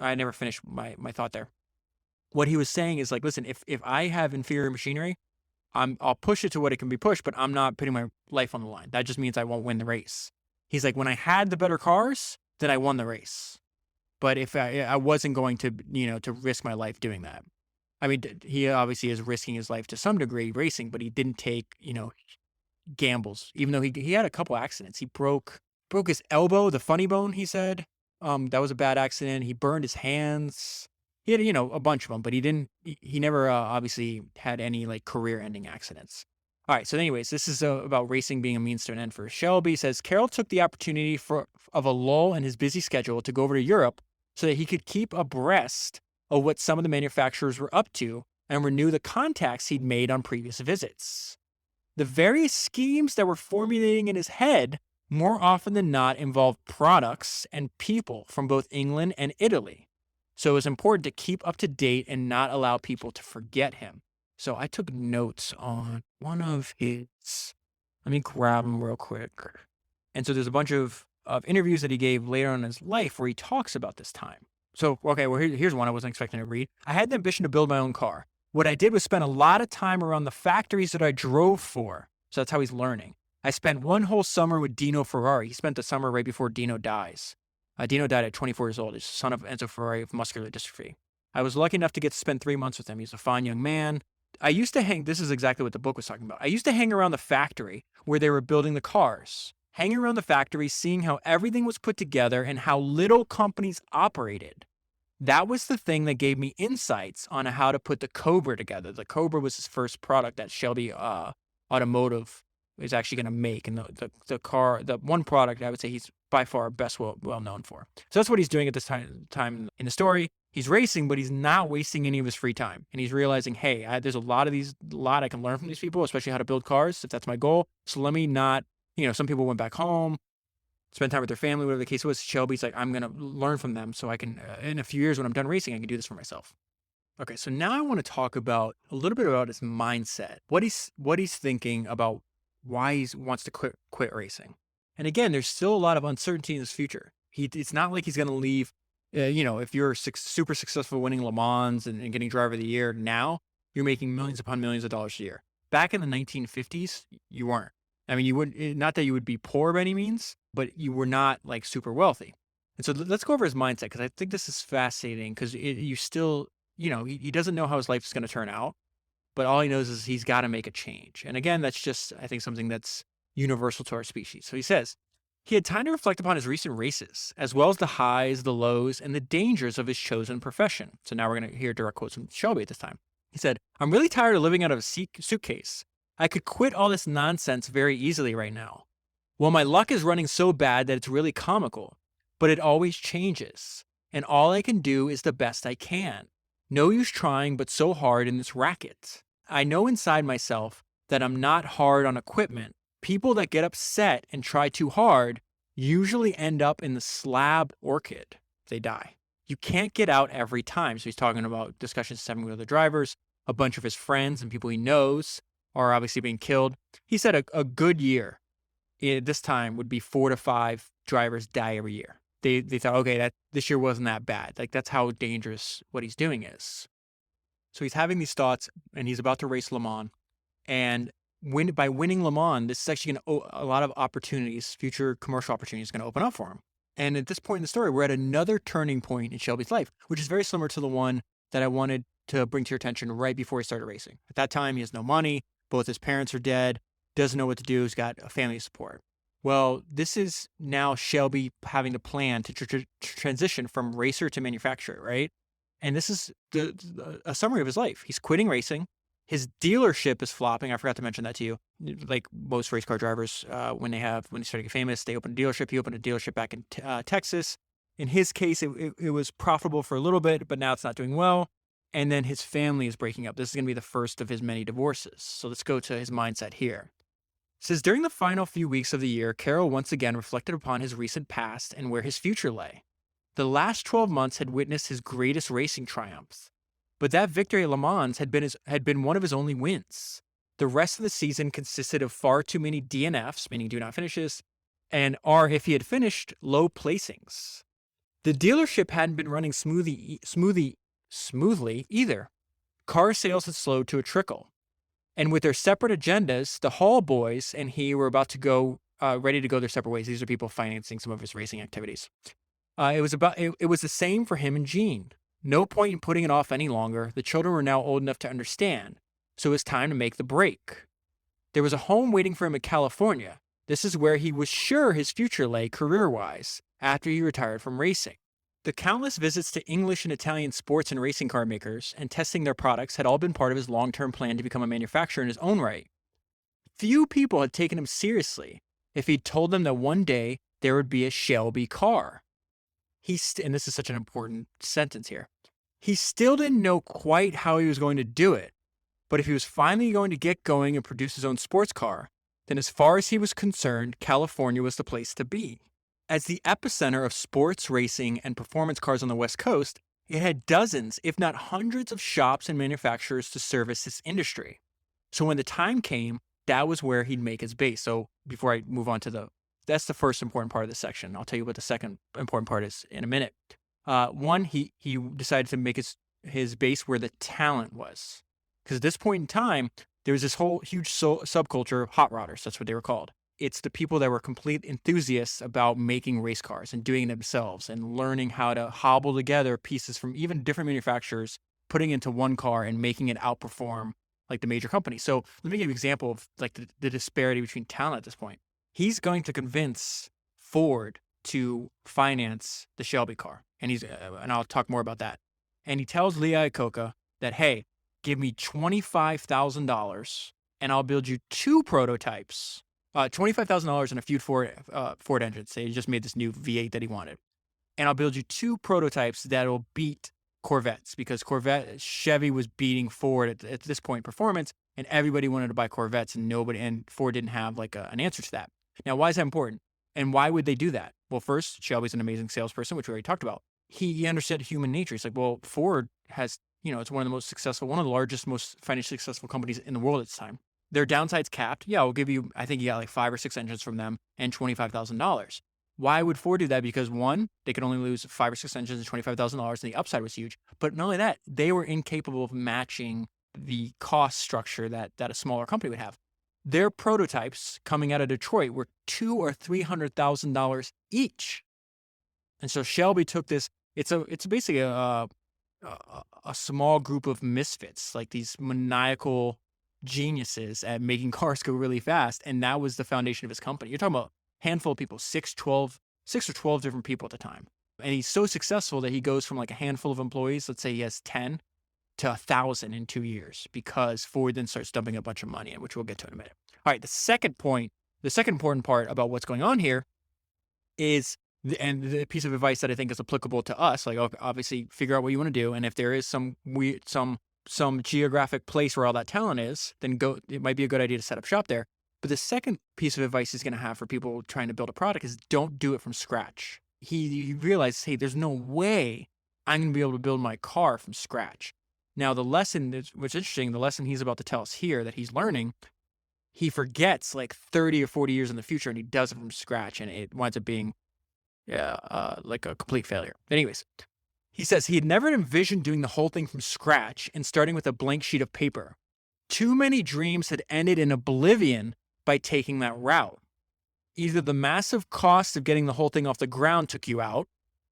I never finished my thought there. What he was saying is like, listen, if I have inferior machinery, I'll push it to what it can be pushed, but I'm not putting my life on the line. That just means I won't win the race. He's like, when I had the better cars, then I won the race. But if I wasn't going to, to risk my life doing that. I mean, he obviously is risking his life to some degree racing, but he didn't take, gambles, even though he had a couple accidents. He broke his elbow, the funny bone, he said. That was a bad accident. He burned his hands. He had, a bunch of them, but he never obviously had any career-ending accidents. All right, so anyways, this is about racing being a means to an end for Shelby. He says, Carroll took the opportunity of a lull in his busy schedule to go over to Europe so that he could keep abreast of what some of the manufacturers were up to and renew the contacts he'd made on previous visits. The various schemes that were formulating in his head more often than not involved products and people from both England and Italy. So it was important to keep up to date and not allow people to forget him. So I took notes on one of his, let me grab them real quick. And so there's a bunch of interviews that he gave later on in his life where he talks about this time. So, okay, well, here's one I wasn't expecting to read. I had the ambition to build my own car. What I did was spend a lot of time around the factories that I drove for. So that's how he's learning. I spent one whole summer with Dino Ferrari. He spent the summer right before Dino dies. Dino died at 24 years old. He's the son of Enzo Ferrari of muscular dystrophy. I was lucky enough to get to spend 3 months with him. He's a fine young man. I used to this is exactly what the book was talking about. I used to hang around the factory where they were building the cars, hanging around the factory, seeing how everything was put together and how little companies operated. That was the thing that gave me insights on how to put the Cobra together. The Cobra was his first product that Shelby Automotive is actually going to make. And the car, the one product I would say he's by far best well known for. So that's what he's doing at this time in the story. He's racing, but he's not wasting any of his free time. And he's realizing, hey, there's a lot I can learn from these people, especially how to build cars, if that's my goal. So let me not, some people went back home, spend time with their family, whatever the case was. Shelby's like, I'm going to learn from them so I can, in a few years when I'm done racing, I can do this for myself. Okay, so now I want to talk about a little bit about his mindset, what he's thinking about why he wants to quit racing. And again, there's still a lot of uncertainty in his future. It's not like he's going to leave. If you're super successful winning Le Mans and getting driver of the year now, you're making millions upon millions of dollars a year. Back in the 1950s, you weren't. I mean, you wouldn't, not that you would be poor by any means, but you were not super wealthy. And so let's go over his mindset, because I think this is fascinating, because you still, he doesn't know how his life is going to turn out, but all he knows is he's got to make a change. And again, that's just, I think, something that's universal to our species. So he says, He had time to reflect upon his recent races, as well as the highs, the lows, and the dangers of his chosen profession. So now we're going to hear direct quotes from Shelby at this time. He said, "I'm really tired of living out of a suitcase. I could quit all this nonsense very easily right now. Well, my luck is running so bad that it's really comical, but it always changes. And all I can do is the best I can. No use trying but so hard in this racket. I know inside myself that I'm not hard on equipment. People that get upset and try too hard usually end up in the slab orchid. They die. You can't get out every time." So he's talking about discussions he's having with other drivers. A bunch of his friends and people he knows are obviously being killed. He said a good year at this time would be 4 to 5 drivers die every year. They thought, okay, that this year wasn't that bad. Like, that's how dangerous what he's doing is. So he's having these thoughts, and he's about to race Le Mans. And by winning Le Mans, this is actually going to a lot of opportunities, future commercial opportunities, going to open up for him. And at this point in the story, we're at another turning point in Shelby's life, which is very similar to the one that I wanted to bring to your attention right before he started racing. At that time, he has no money. Both his parents are dead. Doesn't know what to do. He's got a family support. Well, this is now Shelby having to plan to transition from racer to manufacturer, right? And this is a summary of his life. He's quitting racing. His dealership is flopping. I forgot to mention that to you. Like most race car drivers, when they start to get famous, they open a dealership. He opened a dealership back in Texas. In his case, it was profitable for a little bit, but now it's not doing well. And then his family is breaking up. This is going to be the first of his many divorces. So let's go to his mindset here. It says, during the final few weeks of the year, Carroll once again reflected upon his recent past and where his future lay. The last 12 months had witnessed his greatest racing triumphs, but that victory at Le Mans had been one of his only wins. The rest of the season consisted of far too many DNFs, meaning do not finishes, and if he had finished, low placings. The dealership hadn't been running smoothly either. Car sales had slowed to a trickle. And with their separate agendas, the Hall boys and he were about to go, ready to go their separate ways. These are people financing some of his racing activities. It was the same for him and Jean. No point in putting it off any longer. The children were now old enough to understand, so it was time to make the break. There was a home waiting for him in California. This is where he was sure his future lay career-wise after he retired from racing. The countless visits to English and Italian sports and racing car makers and testing their products had all been part of his long-term plan to become a manufacturer in his own right. Few people had taken him seriously if he'd told them that one day there would be a Shelby car. And this is such an important sentence here. He still didn't know quite how he was going to do it, but if he was finally going to get going and produce his own sports car, then as far as he was concerned, California was the place to be. As the epicenter of sports racing and performance cars on the West Coast, it had dozens, if not hundreds of shops and manufacturers to service this industry. So when the time came, that was where he'd make his base. So before I move on to that's the first important part of this section. I'll tell you what the second important part is in a minute. One, he decided to make his base where the talent was. Because at this point in time, there was this whole huge subculture of hot rodders. That's what they were called. It's the people that were complete enthusiasts about making race cars and doing it themselves and learning how to hobble together pieces from even different manufacturers, putting into one car and making it outperform like the major companies. So let me give you an example of like the disparity between talent at this point. He's going to convince Ford to finance the Shelby car. And I'll talk more about that. And he tells Lee Iacocca that, hey, give me $25,000 and I'll build you 2 prototypes. $25,000 and a few Ford engines. They just made this new V8 that he wanted. And I'll build you 2 prototypes that'll beat Corvettes, because Chevy was beating Ford at this point in performance, and everybody wanted to buy Corvettes, and Ford didn't have like an answer to that. Now, why is that important? And why would they do that? Well, first, Shelby's an amazing salesperson, which we already talked about. He understood human nature. He's like, well, Ford has, it's one of the most successful, one of the largest, most financially successful companies in the world at this time. Their downside's capped. Yeah, we'll give you, I think you got like 5 or 6 engines from them and $25,000. Why would Ford do that? Because one, they could only lose 5 or 6 engines and $25,000, and the upside was huge. But not only that, they were incapable of matching the cost structure that a smaller company would have. Their prototypes coming out of Detroit were $200,000 or $300,000 each. And so Shelby took this. It's basically a small group of misfits, like these maniacal geniuses at making cars go really fast, and that was the foundation of his company. You're talking about handful of people, 6 or 12 different people at the time. And he's so successful that he goes from like a handful of employees, let's say he has 10, to 1,000 in 2 years, because Ford then starts dumping a bunch of money in, which we'll get to in a minute. All right, the second important part about what's going on here is, and the piece of advice that I think is applicable to us, like obviously figure out what you want to do, and if there is some geographic place where all that talent is, then go. It might be a good idea to set up shop there. But the second piece of advice he's going to have for people trying to build a product is don't do it from scratch. He realizes, hey, there's no way I'm going to be able to build my car from scratch. Now, the lesson, which is interesting, the lesson he's about to tell us here that he's learning, he forgets like 30 or 40 years in the future, and he does it from scratch, and it winds up being like a complete failure. Anyways, he says he had never envisioned doing the whole thing from scratch and starting with a blank sheet of paper. Too many dreams had ended in oblivion by taking that route. Either the massive cost of getting the whole thing off the ground took you out,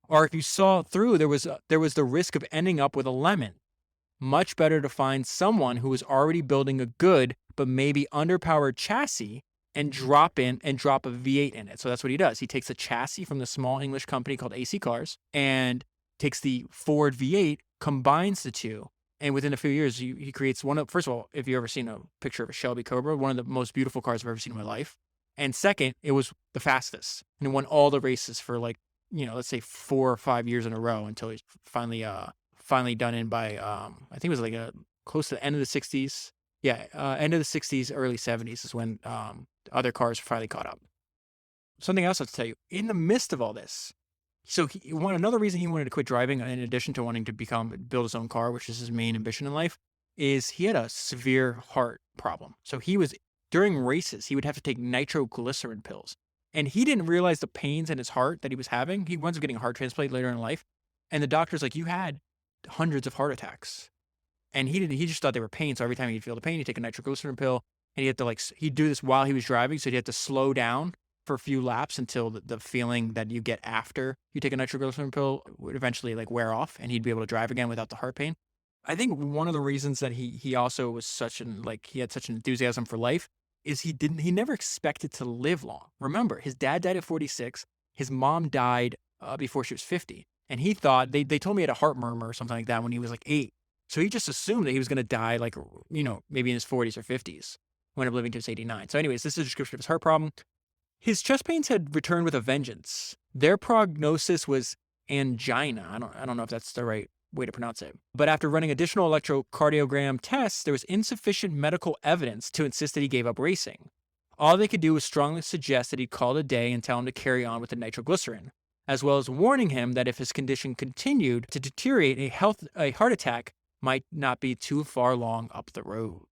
or if you saw it through, there was the risk of ending up with a lemon. Much better to find someone who was already building a good but maybe underpowered chassis and drop a V8 in it. So that's what he does. He takes a chassis from the small English company called AC Cars and takes the Ford V8, combines the two, and within a few years, he creates one of, first of all, if you've ever seen a picture of a Shelby Cobra, one of the most beautiful cars I've ever seen in my life. And second, it was the fastest. And it won all the races for like, let's say 4 or 5 years in a row until he's finally done in by, I think it was like close to the end of the 60s. Yeah, end of the 60s, early 70s is when other cars finally caught up. Something else I'll tell you, in the midst of all this, so another reason he wanted to quit driving, in addition to wanting to build his own car, which is his main ambition in life, is he had a severe heart problem. So during races, he would have to take nitroglycerin pills. And he didn't realize the pains in his heart that he was having. He winds up getting a heart transplant later in life. And the doctor's like, you had hundreds of heart attacks. And he just thought they were pain. So every time he'd feel the pain, he'd take a nitroglycerin pill. And he'd do this while he was driving. So he'd have to slow down for a few laps until the feeling that you get after you take a nitroglycerin pill would eventually wear off, and he'd be able to drive again without the heart pain. I think one of the reasons that he also was he had such an enthusiasm for life is he never expected to live long. Remember, his dad died at 46. His mom died before she was 50. And he thought, they told me he had a heart murmur or something like that when he was 8. So he just assumed that he was going to die maybe in his 40s or 50s, wound up living to his 89. So anyways, this is a description of his heart problem. His chest pains had returned with a vengeance. Their prognosis was angina. I don't know if that's the right way to pronounce it. But after running additional electrocardiogram tests, there was insufficient medical evidence to insist that he gave up racing. All they could do was strongly suggest that he'd call it a day and tell him to carry on with the nitroglycerin, as well as warning him that if his condition continued to deteriorate, a heart attack might not be too far long up the road.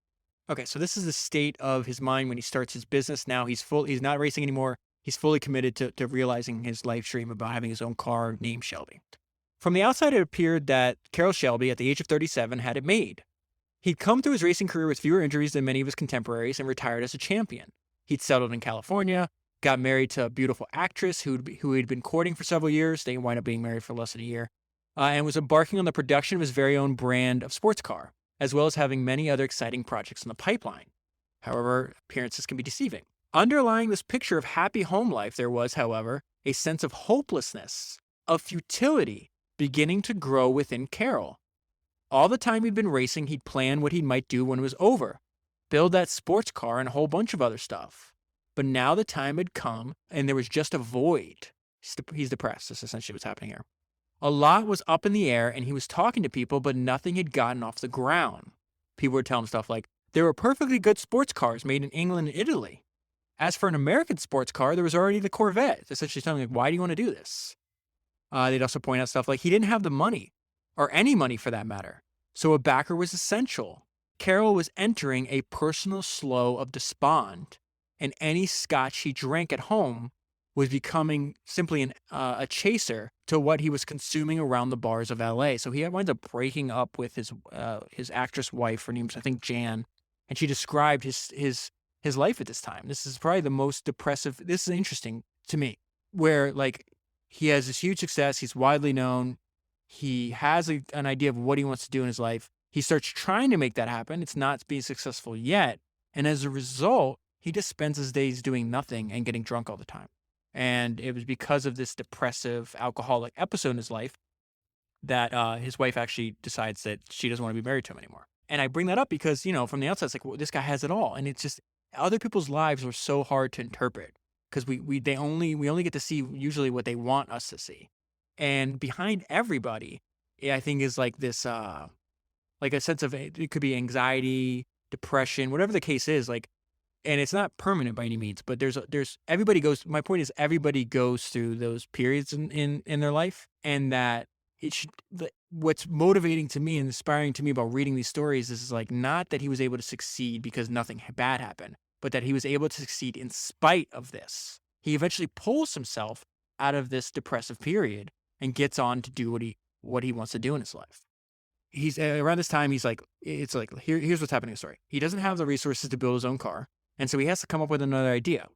Okay, so this is the state of his mind when he starts his business. Now he's not racing anymore. He's fully committed to realizing his life dream about having his own car named Shelby. From the outside, it appeared that Carroll Shelby, at the age of 37, had it made. He'd come through his racing career with fewer injuries than many of his contemporaries and retired as a champion. He'd settled in California, got married to a beautiful actress who he'd been courting for several years. They wind up being married for less than a year, and was embarking on the production of his very own brand of sports car, as well as having many other exciting projects in the pipeline. However, appearances can be deceiving. Underlying this picture of happy home life, there was, however, a sense of hopelessness, of futility, beginning to grow within Carroll. All the time he'd been racing, he'd planned what he might do when it was over. Build that sports car and a whole bunch of other stuff. But now the time had come, and there was just a void. He's depressed. That's essentially what's happening here. A lot was up in the air, and he was talking to people, but nothing had gotten off the ground. People would tell him stuff like, there were perfectly good sports cars made in England and Italy. As for an American sports car, there was already the Corvette. Essentially telling him, why do you want to do this? They'd also point out stuff like he didn't have the money, or any money for that matter. So a backer was essential. Carroll was entering a personal slough of despond, and any scotch he drank at home was becoming simply a chaser to what he was consuming around the bars of L.A. So he winds up breaking up with his actress wife. Her name's, I think, Jan, and she described his life at this time. This is probably the most depressive. This is interesting to me, where he has this huge success. He's widely known. He has an idea of what he wants to do in his life. He starts trying to make that happen. It's not being successful yet. And as a result, he just spends his days doing nothing and getting drunk all the time. And it was because of this depressive alcoholic episode in his life that his wife actually decides that she doesn't want to be married to him anymore. And I bring that up because, from the outside, it's like, well, this guy has it all. And it's just other people's lives are so hard to interpret because we only get to see usually what they want us to see. And behind everybody, I think is like this, like a sense of, it could be anxiety, depression, whatever the case is, like, and it's not permanent by any means, but my point is everybody goes through those periods in their life, and that what's motivating to me and inspiring to me about reading these stories is like, not that he was able to succeed because nothing bad happened, but that he was able to succeed in spite of this. He eventually pulls himself out of this depressive period and gets on to do what he wants to do in his life. He's around this time, he's like, it's like, here's what's happening in the story. He doesn't have the resources to build his own car. And so he has to come up with another idea.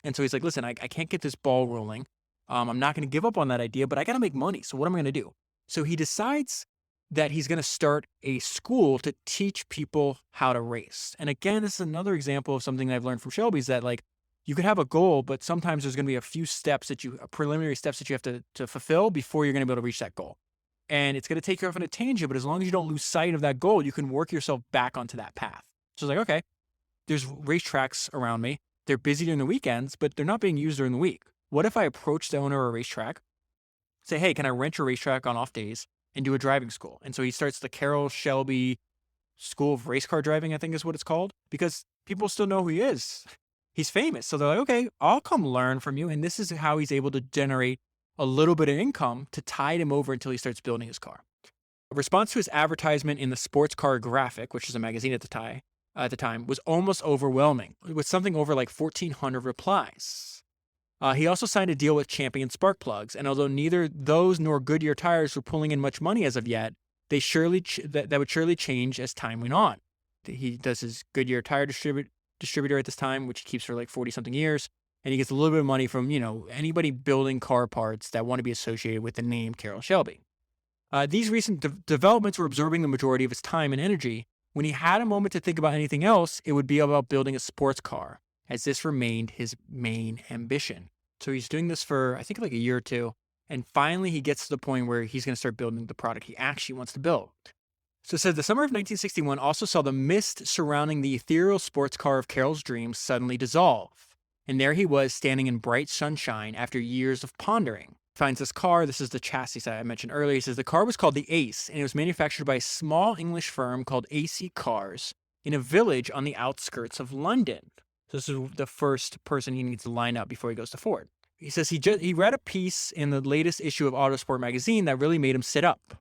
And so he's like, listen, I can't get this ball rolling. I'm not going to give up on that idea, but I got to make money. So what am I going to do? So he decides that he's going to start a school to teach people how to race. And again, this is another example of something that I've learned from Shelby, is that like, you could have a goal, but sometimes there's going to be a few preliminary steps that you have to fulfill before you're going to be able to reach that goal. And it's going to take you off on a tangent, but as long as you don't lose sight of that goal, you can work yourself back onto that path. So it's like, okay, there's racetracks around me. They're busy during the weekends, but they're not being used during the week. What if I approach the owner of a racetrack, say, hey, can I rent your racetrack on off days and do a driving school? And so he starts the Carroll Shelby School of Race Car Driving, I think is what it's called, because people still know who he is. He's famous. So they're like, okay, I'll come learn from you. And this is how he's able to generate a little bit of income to tide him over until he starts building his car. A response to his advertisement in the Sports Car Graphic, which is a magazine at the time, was almost overwhelming, with something over like 1,400 replies. He also signed a deal with Champion spark plugs, and although neither those nor Goodyear tires were pulling in much money as of yet, they that would surely change as time went on. He does his Goodyear tire distributor at this time, which he keeps for like 40-something years, and he gets a little bit of money from, anybody building car parts that want to be associated with the name Carroll Shelby. These recent developments were absorbing the majority of his time and energy. When he had a moment to think about anything else, it would be about building a sports car, as this remained his main ambition. So he's doing this for, I think, like a year or two, and finally he gets to the point where he's going to start building the product he actually wants to build. So it says the summer of 1961 also saw the mist surrounding the ethereal sports car of Carroll's dreams suddenly dissolve. And there he was, standing in bright sunshine after years of pondering. Finds this car. This is the chassis that I mentioned earlier. He says the car was called the Ace, and it was manufactured by a small English firm called AC Cars in a village on the outskirts of London. So this is the first person he needs to line up before he goes to Ford. He says he read a piece in the latest issue of Autosport magazine that really made him sit up.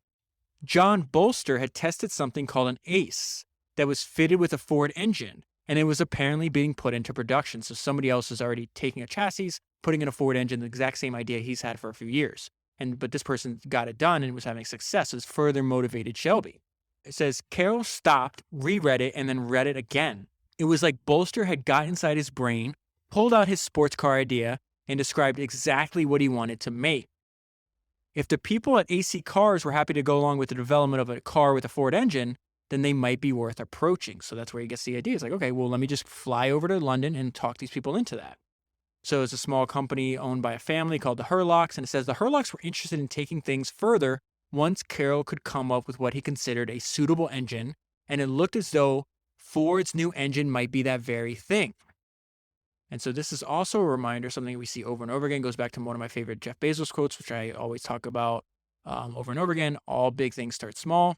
John Bolster had tested something called an Ace that was fitted with a Ford engine, and it was apparently being put into production. So somebody else is already taking a chassis, putting in a Ford engine, the exact same idea he's had for a few years. But this person got it done and was having success. So it's further motivated Shelby. It says Carroll stopped, reread it, and then read it again. It was like Bolster had got inside his brain, pulled out his sports car idea, and described exactly what he wanted to make. If the people at AC Cars were happy to go along with the development of a car with a Ford engine, then they might be worth approaching. So that's where he gets the idea. It's like, okay, well, let me just fly over to London and talk these people into that. So it's a small company owned by a family called the Hurlocks, and it says the Hurlocks were interested in taking things further once Carroll could come up with what he considered a suitable engine, and it looked as though Ford's new engine might be that very thing. And so this is also a reminder, something we see over and over again, goes back to one of my favorite Jeff Bezos quotes, which I always talk about over and over again. All big things start small.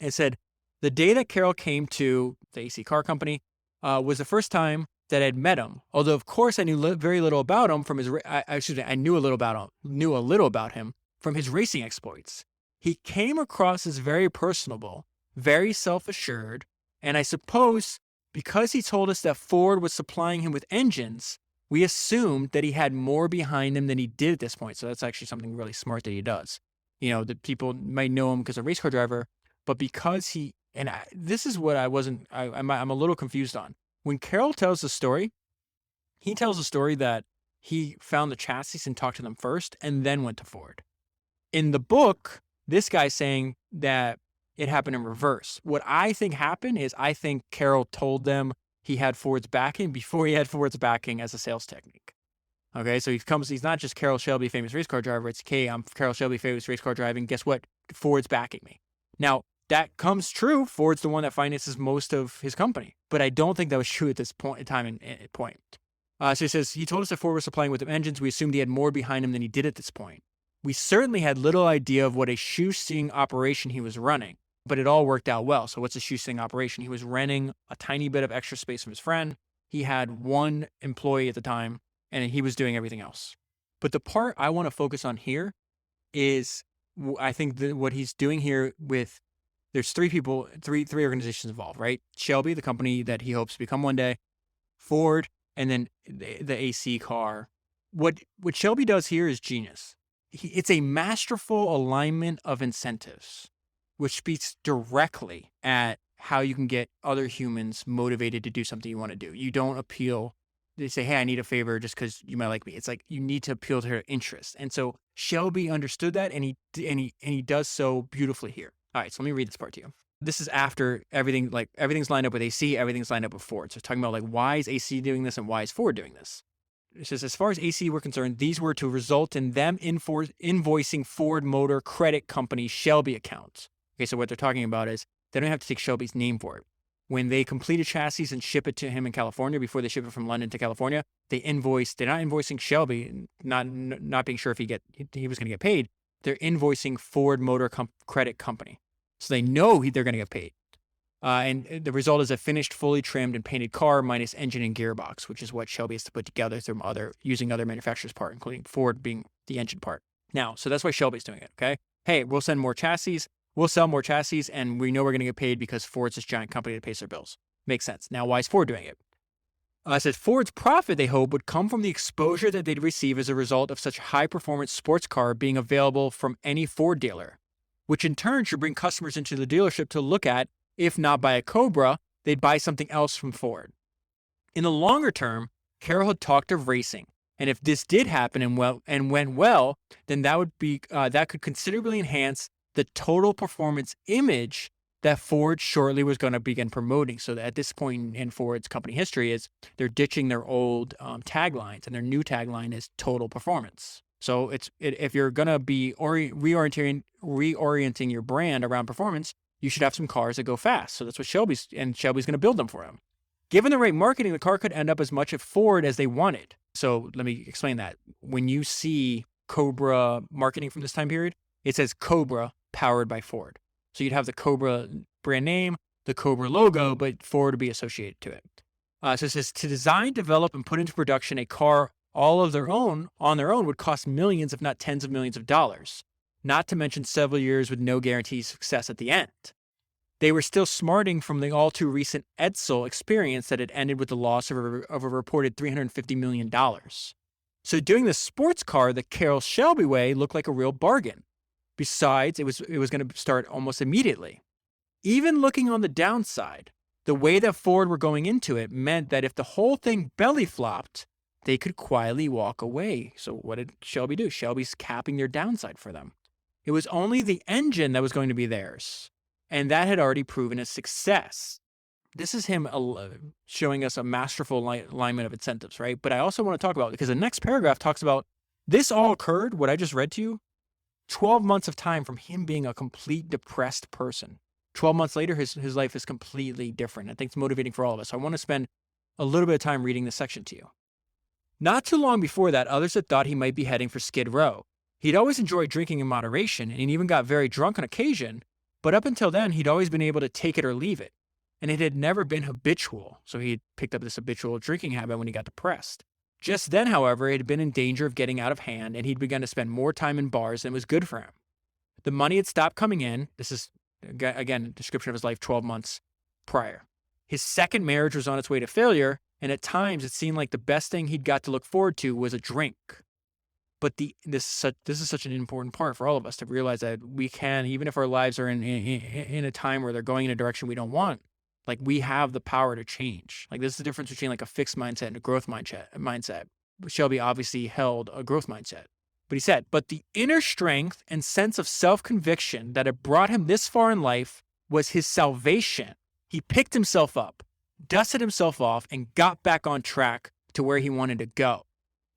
It said, the day that Carroll came to the AC car company was the first time that I'd met him. Although, of course, I knew very little about him from his, I knew a little about him from his racing exploits. He came across as very personable, very self-assured, and I suppose because he told us that Ford was supplying him with engines, we assumed that he had more behind him than he did at this point. So that's actually something really smart that he does. That people might know him because of a race car driver, but because this is what I'm a little confused on. When Carroll tells the story, he tells the story that he found the chassis and talked to them first and then went to Ford. In the book, this guy's saying that it happened in reverse. What I think happened is I think Carroll told them he had Ford's backing before he had Ford's backing as a sales technique. Okay, so he's not just Carroll Shelby, famous race car driver. It's, okay, I'm Carroll Shelby, famous race car driving. Guess what? Ford's backing me. Now, that comes true. Ford's the one that finances most of his company. But I don't think that was true at this point in time. So he says, he told us that Ford was supplying with them engines. We assumed he had more behind him than he did at this point. We certainly had little idea of what a shoestring operation he was running, but it all worked out well. So what's a shoestring operation? He was renting a tiny bit of extra space from his friend. He had one employee at the time, and he was doing everything else. But the part I want to focus on here is, I think what he's doing here with, there's three organizations involved, right? Shelby, the company that he hopes to become one day, Ford, and then the AC car. What Shelby does here is genius. It's a masterful alignment of incentives, which speaks directly at how you can get other humans motivated to do something you want to do. You don't appeal. They say, hey, I need a favor just because you might like me. It's like you need to appeal to her interest. And so Shelby understood that, and he does so beautifully here. All right, so let me read this part to you. This is after everything's lined up with AC, everything's lined up with Ford. So it's talking about like, why is AC doing this and why is Ford doing this? It says, as far as AC were concerned, these were to result in them invoicing Ford Motor Credit Company Shelby accounts. Okay, so what they're talking about is they don't have to take Shelby's name for it. When they complete a chassis and ship it to him in California, before they ship it from London to California, they're not invoicing Shelby, not being sure if he was going to get paid. They're invoicing Ford Motor Credit Company. So they know they're going to get paid. And the result is a finished, fully trimmed and painted car minus engine and gearbox, which is what Shelby has to put together using other manufacturers' part, including Ford being the engine part. Now, so that's why Shelby's doing it, okay? Hey, we'll send more chassis. We'll sell more chassis, and we know we're going to get paid because Ford's this giant company that pays their bills. Makes sense. Now, why is Ford doing it? It says Ford's profit, they hope, would come from the exposure that they'd receive as a result of such a high-performance sports car being available from any Ford dealer, which in turn should bring customers into the dealership to look at. If not buy a Cobra, they'd buy something else from Ford. In the longer term, Carroll had talked of racing, and if this did happen and went well, then that could considerably enhance the total performance image that Ford shortly was going to begin promoting. So that at this point in Ford's company history is they're ditching their old taglines, and their new tagline is total performance. So if you're going to be reorienting your brand around performance, you should have some cars that go fast. So that's what Shelby's going to build them for him. Given the right marketing, the car could end up as much at Ford as they wanted. So let me explain that. When you see Cobra marketing from this time period, it says Cobra powered by Ford. So you'd have the Cobra brand name, the Cobra logo, but Ford would be associated to it. So it says to design, develop, and put into production a car on their own would cost millions, if not tens of millions of dollars. Not to mention several years with no guarantee of success at the end. They were still smarting from the all too recent Edsel experience that had ended with the loss of a reported $350 million. So doing the sports car the Carroll Shelby way looked like a real bargain. Besides, it was going to start almost immediately. Even looking on the downside, the way that Ford were going into it meant that if the whole thing belly flopped, they could quietly walk away. So what did Shelby do? Shelby's capping their downside for them. It was only the engine that was going to be theirs, and that had already proven a success. This is him showing us a masterful alignment of incentives, right? But I also want to talk about, because the next paragraph talks about this all occurred, what I just read to you, 12 months of time from him being a complete depressed person. 12 months later, his life is completely different. I think it's motivating for all of us. So I want to spend a little bit of time reading this section to you. Not too long before that, others had thought he might be heading for Skid Row. He'd always enjoyed drinking in moderation, and he even got very drunk on occasion, but up until then, he'd always been able to take it or leave it, and it had never been habitual, so he'd picked up this habitual drinking habit when he got depressed. Just then, however, it had been in danger of getting out of hand, and he'd begun to spend more time in bars than was good for him. The money had stopped coming in. This is, again, a description of his life 12 months prior. His second marriage was on its way to failure, and at times it seemed like the best thing he'd got to look forward to was a drink. But this is such an important part for all of us to realize that we can, even if our lives are in a time where they're going in a direction we don't want, like we have the power to change. Like this is the difference between like a fixed mindset and a growth mindset. Shelby obviously held a growth mindset. But he said, but the inner strength and sense of self-conviction that had brought him this far in life was his salvation. He picked himself up, dusted himself off, and got back on track to where he wanted to go.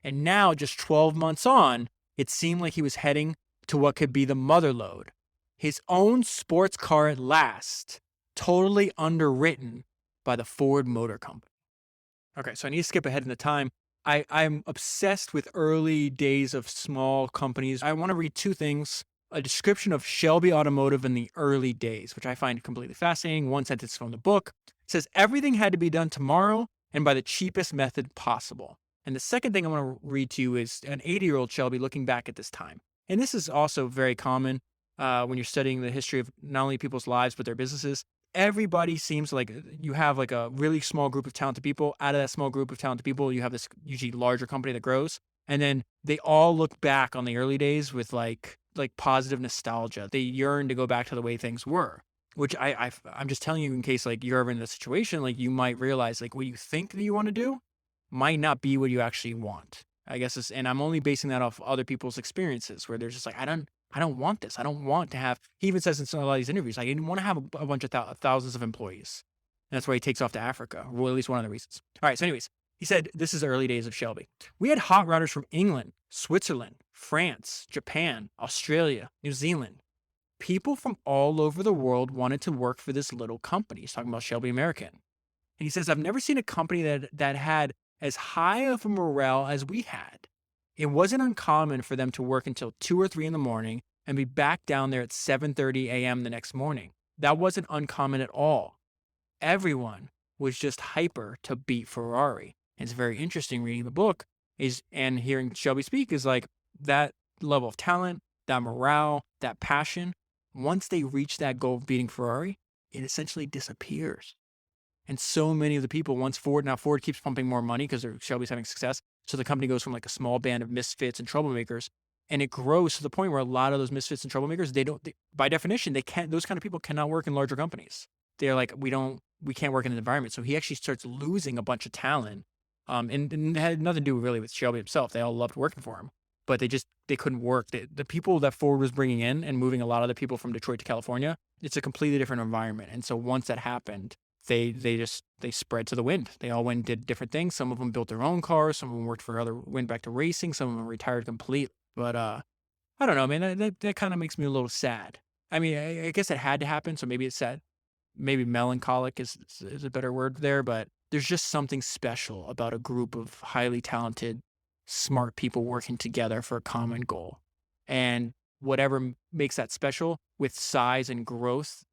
And now, just 12 months on, it seemed like he was heading to what could be the motherlode. His own sports car at last, totally underwritten by the Ford Motor Company. Okay, so I need to skip ahead in the time. I'm obsessed with early days of small companies. I want to read two things. A description of Shelby Automotive in the early days, which I find completely fascinating. One sentence from the book. It says, everything had to be done tomorrow and by the cheapest method possible. And the second thing I want to read to you is an 80-year-old Shelby looking back at this time. And this is also very common when you're studying the history of not only people's lives, but their businesses. Everybody seems like you have like a really small group of talented people. Out of that small group of talented people, you have this usually larger company that grows. And then they all look back on the early days with like positive nostalgia. They yearn to go back to the way things were, which I'm just telling you in case like you're ever in this situation, like you might realize like what you think that you want to do might not be what you actually want. I guess and I'm only basing that off other people's experiences where they're just like, I don't want this. I don't want to have, he even says in some of these interviews, like, I didn't want to have a bunch of thousands of employees. And that's why he takes off to Africa. Well, at least one of the reasons. All right. So anyways, he said, this is the early days of Shelby. We had hot rodders from England, Switzerland, France, Japan, Australia, New Zealand. People from all over the world wanted to work for this little company. He's talking about Shelby American. And he says, I've never seen a company that had as high of a morale as we had. It wasn't uncommon for them to work until 2 or 3 in the morning and be back down there at 7:30 a.m. the next morning. That wasn't uncommon at all. Everyone was just hyper to beat Ferrari. And it's very interesting reading the book and hearing Shelby speak is like that level of talent, that morale, that passion. Once they reach that goal of beating Ferrari, it essentially disappears. And so many of the people, once Ford keeps pumping more money because Shelby's having success. So the company goes from like a small band of misfits and troublemakers, and it grows to the point where a lot of those misfits and troublemakers, by definition, those kind of people cannot work in larger companies. They're like, we can't work in an environment. So he actually starts losing a bunch of talent. And it had nothing to do really with Shelby himself. They all loved working for him, but they couldn't work. The people that Ford was bringing in and moving a lot of the people from Detroit to California, it's a completely different environment. And so once that happened, they spread to the wind. They all went and did different things. Some of them built their own cars. Some of them went back to racing. Some of them retired completely. But I don't know, man. That kind of makes me a little sad. I mean, I guess it had to happen. So maybe it's sad. Maybe melancholic is a better word there. But there's just something special about a group of highly talented, smart people working together for a common goal. And whatever makes that special with size and growth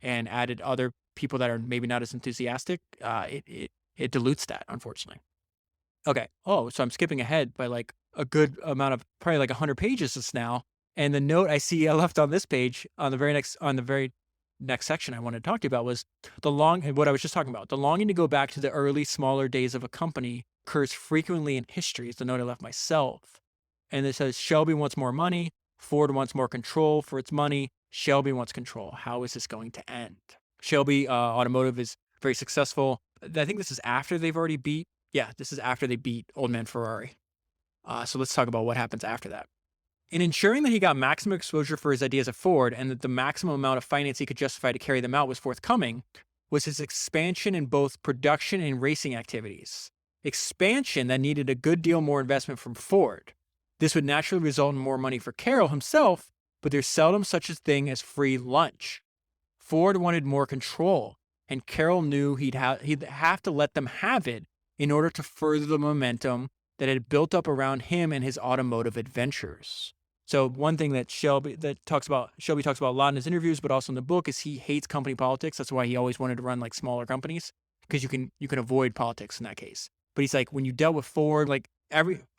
and added other people that are maybe not as enthusiastic, it dilutes that, unfortunately. Okay. Oh, so I'm skipping ahead by like a good amount of probably like 100 pages just now. And the note I see I left on this page on the very next section I wanted to talk to you about was what I was just talking about. The longing to go back to the early, smaller days of a company occurs frequently in history. It's the note I left myself. And it says Shelby wants more money. Ford wants more control for its money. Shelby wants control. How is this going to end? Shelby Automotive is very successful. I think this is after they've already this is after they beat Old Man Ferrari. So let's talk about what happens after that. In ensuring that he got maximum exposure for his ideas at Ford and that the maximum amount of finance he could justify to carry them out was forthcoming, was his expansion in both production and racing activities. Expansion that needed a good deal more investment from Ford. This would naturally result in more money for Carroll himself, but there's seldom such a thing as free lunch. Ford wanted more control, and Carroll knew he'd have to let them have it in order to further the momentum that had built up around him and his automotive adventures. So one thing that Shelby talks about a lot in his interviews, but also in the book, is he hates company politics. That's why he always wanted to run like smaller companies, because you can avoid politics in that case. But he's like, when you dealt with Ford, like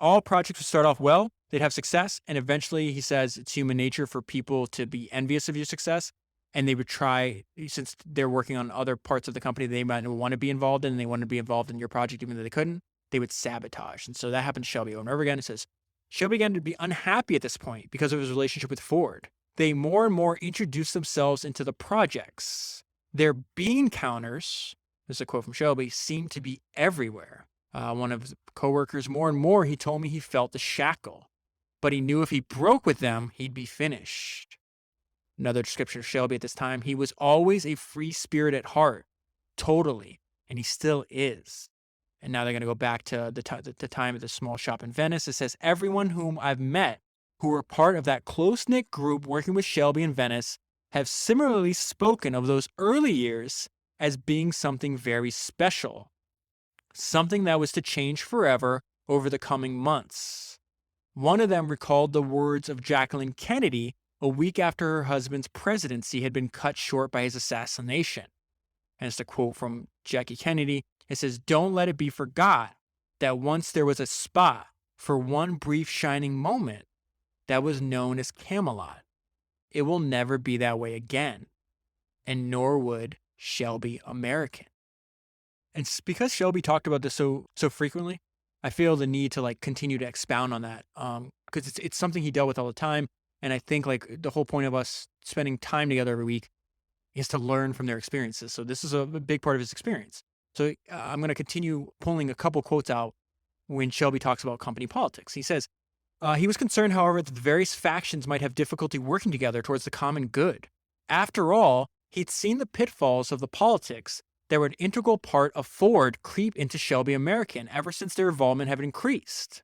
all projects would start off well, they'd have success, and eventually he says it's human nature for people to be envious of your success. And they would try, since they're working on other parts of the company they might want to be involved in, and they want to be involved in your project even though they couldn't, they would sabotage. And so that happened to Shelby over and over again. It says, Shelby began to be unhappy at this point because of his relationship with Ford. They more and more introduced themselves into the projects. Their bean counters, this is a quote from Shelby, seemed to be everywhere. One of his coworkers, more and more, he told me he felt the shackle. But he knew if he broke with them, he'd be finished. Another description of Shelby at this time, he was always a free spirit at heart, totally, and he still is. And now they're going to go back to the time of the small shop in Venice. It says, everyone whom I've met who were part of that close-knit group working with Shelby in Venice have similarly spoken of those early years as being something very special, something that was to change forever over the coming months. One of them recalled the words of Jacqueline Kennedy a week after her husband's presidency had been cut short by his assassination. And it's a quote from Jackie Kennedy. It says, "Don't let it be forgot that once there was a spot for one brief shining moment that was known as Camelot. It will never be that way again, and nor would Shelby American." And because Shelby talked about this so frequently, I feel the need to continue to expound on that, because it's something he dealt with all the time. And I think the whole point of us spending time together every week is to learn from their experiences. So this is a big part of his experience. So I'm going to continue pulling a couple quotes out when Shelby talks about company politics. He says, he was concerned, however, that the various factions might have difficulty working together towards the common good. After all, he'd seen the pitfalls of the politics that were an integral part of Ford creep into Shelby American ever since their involvement had increased.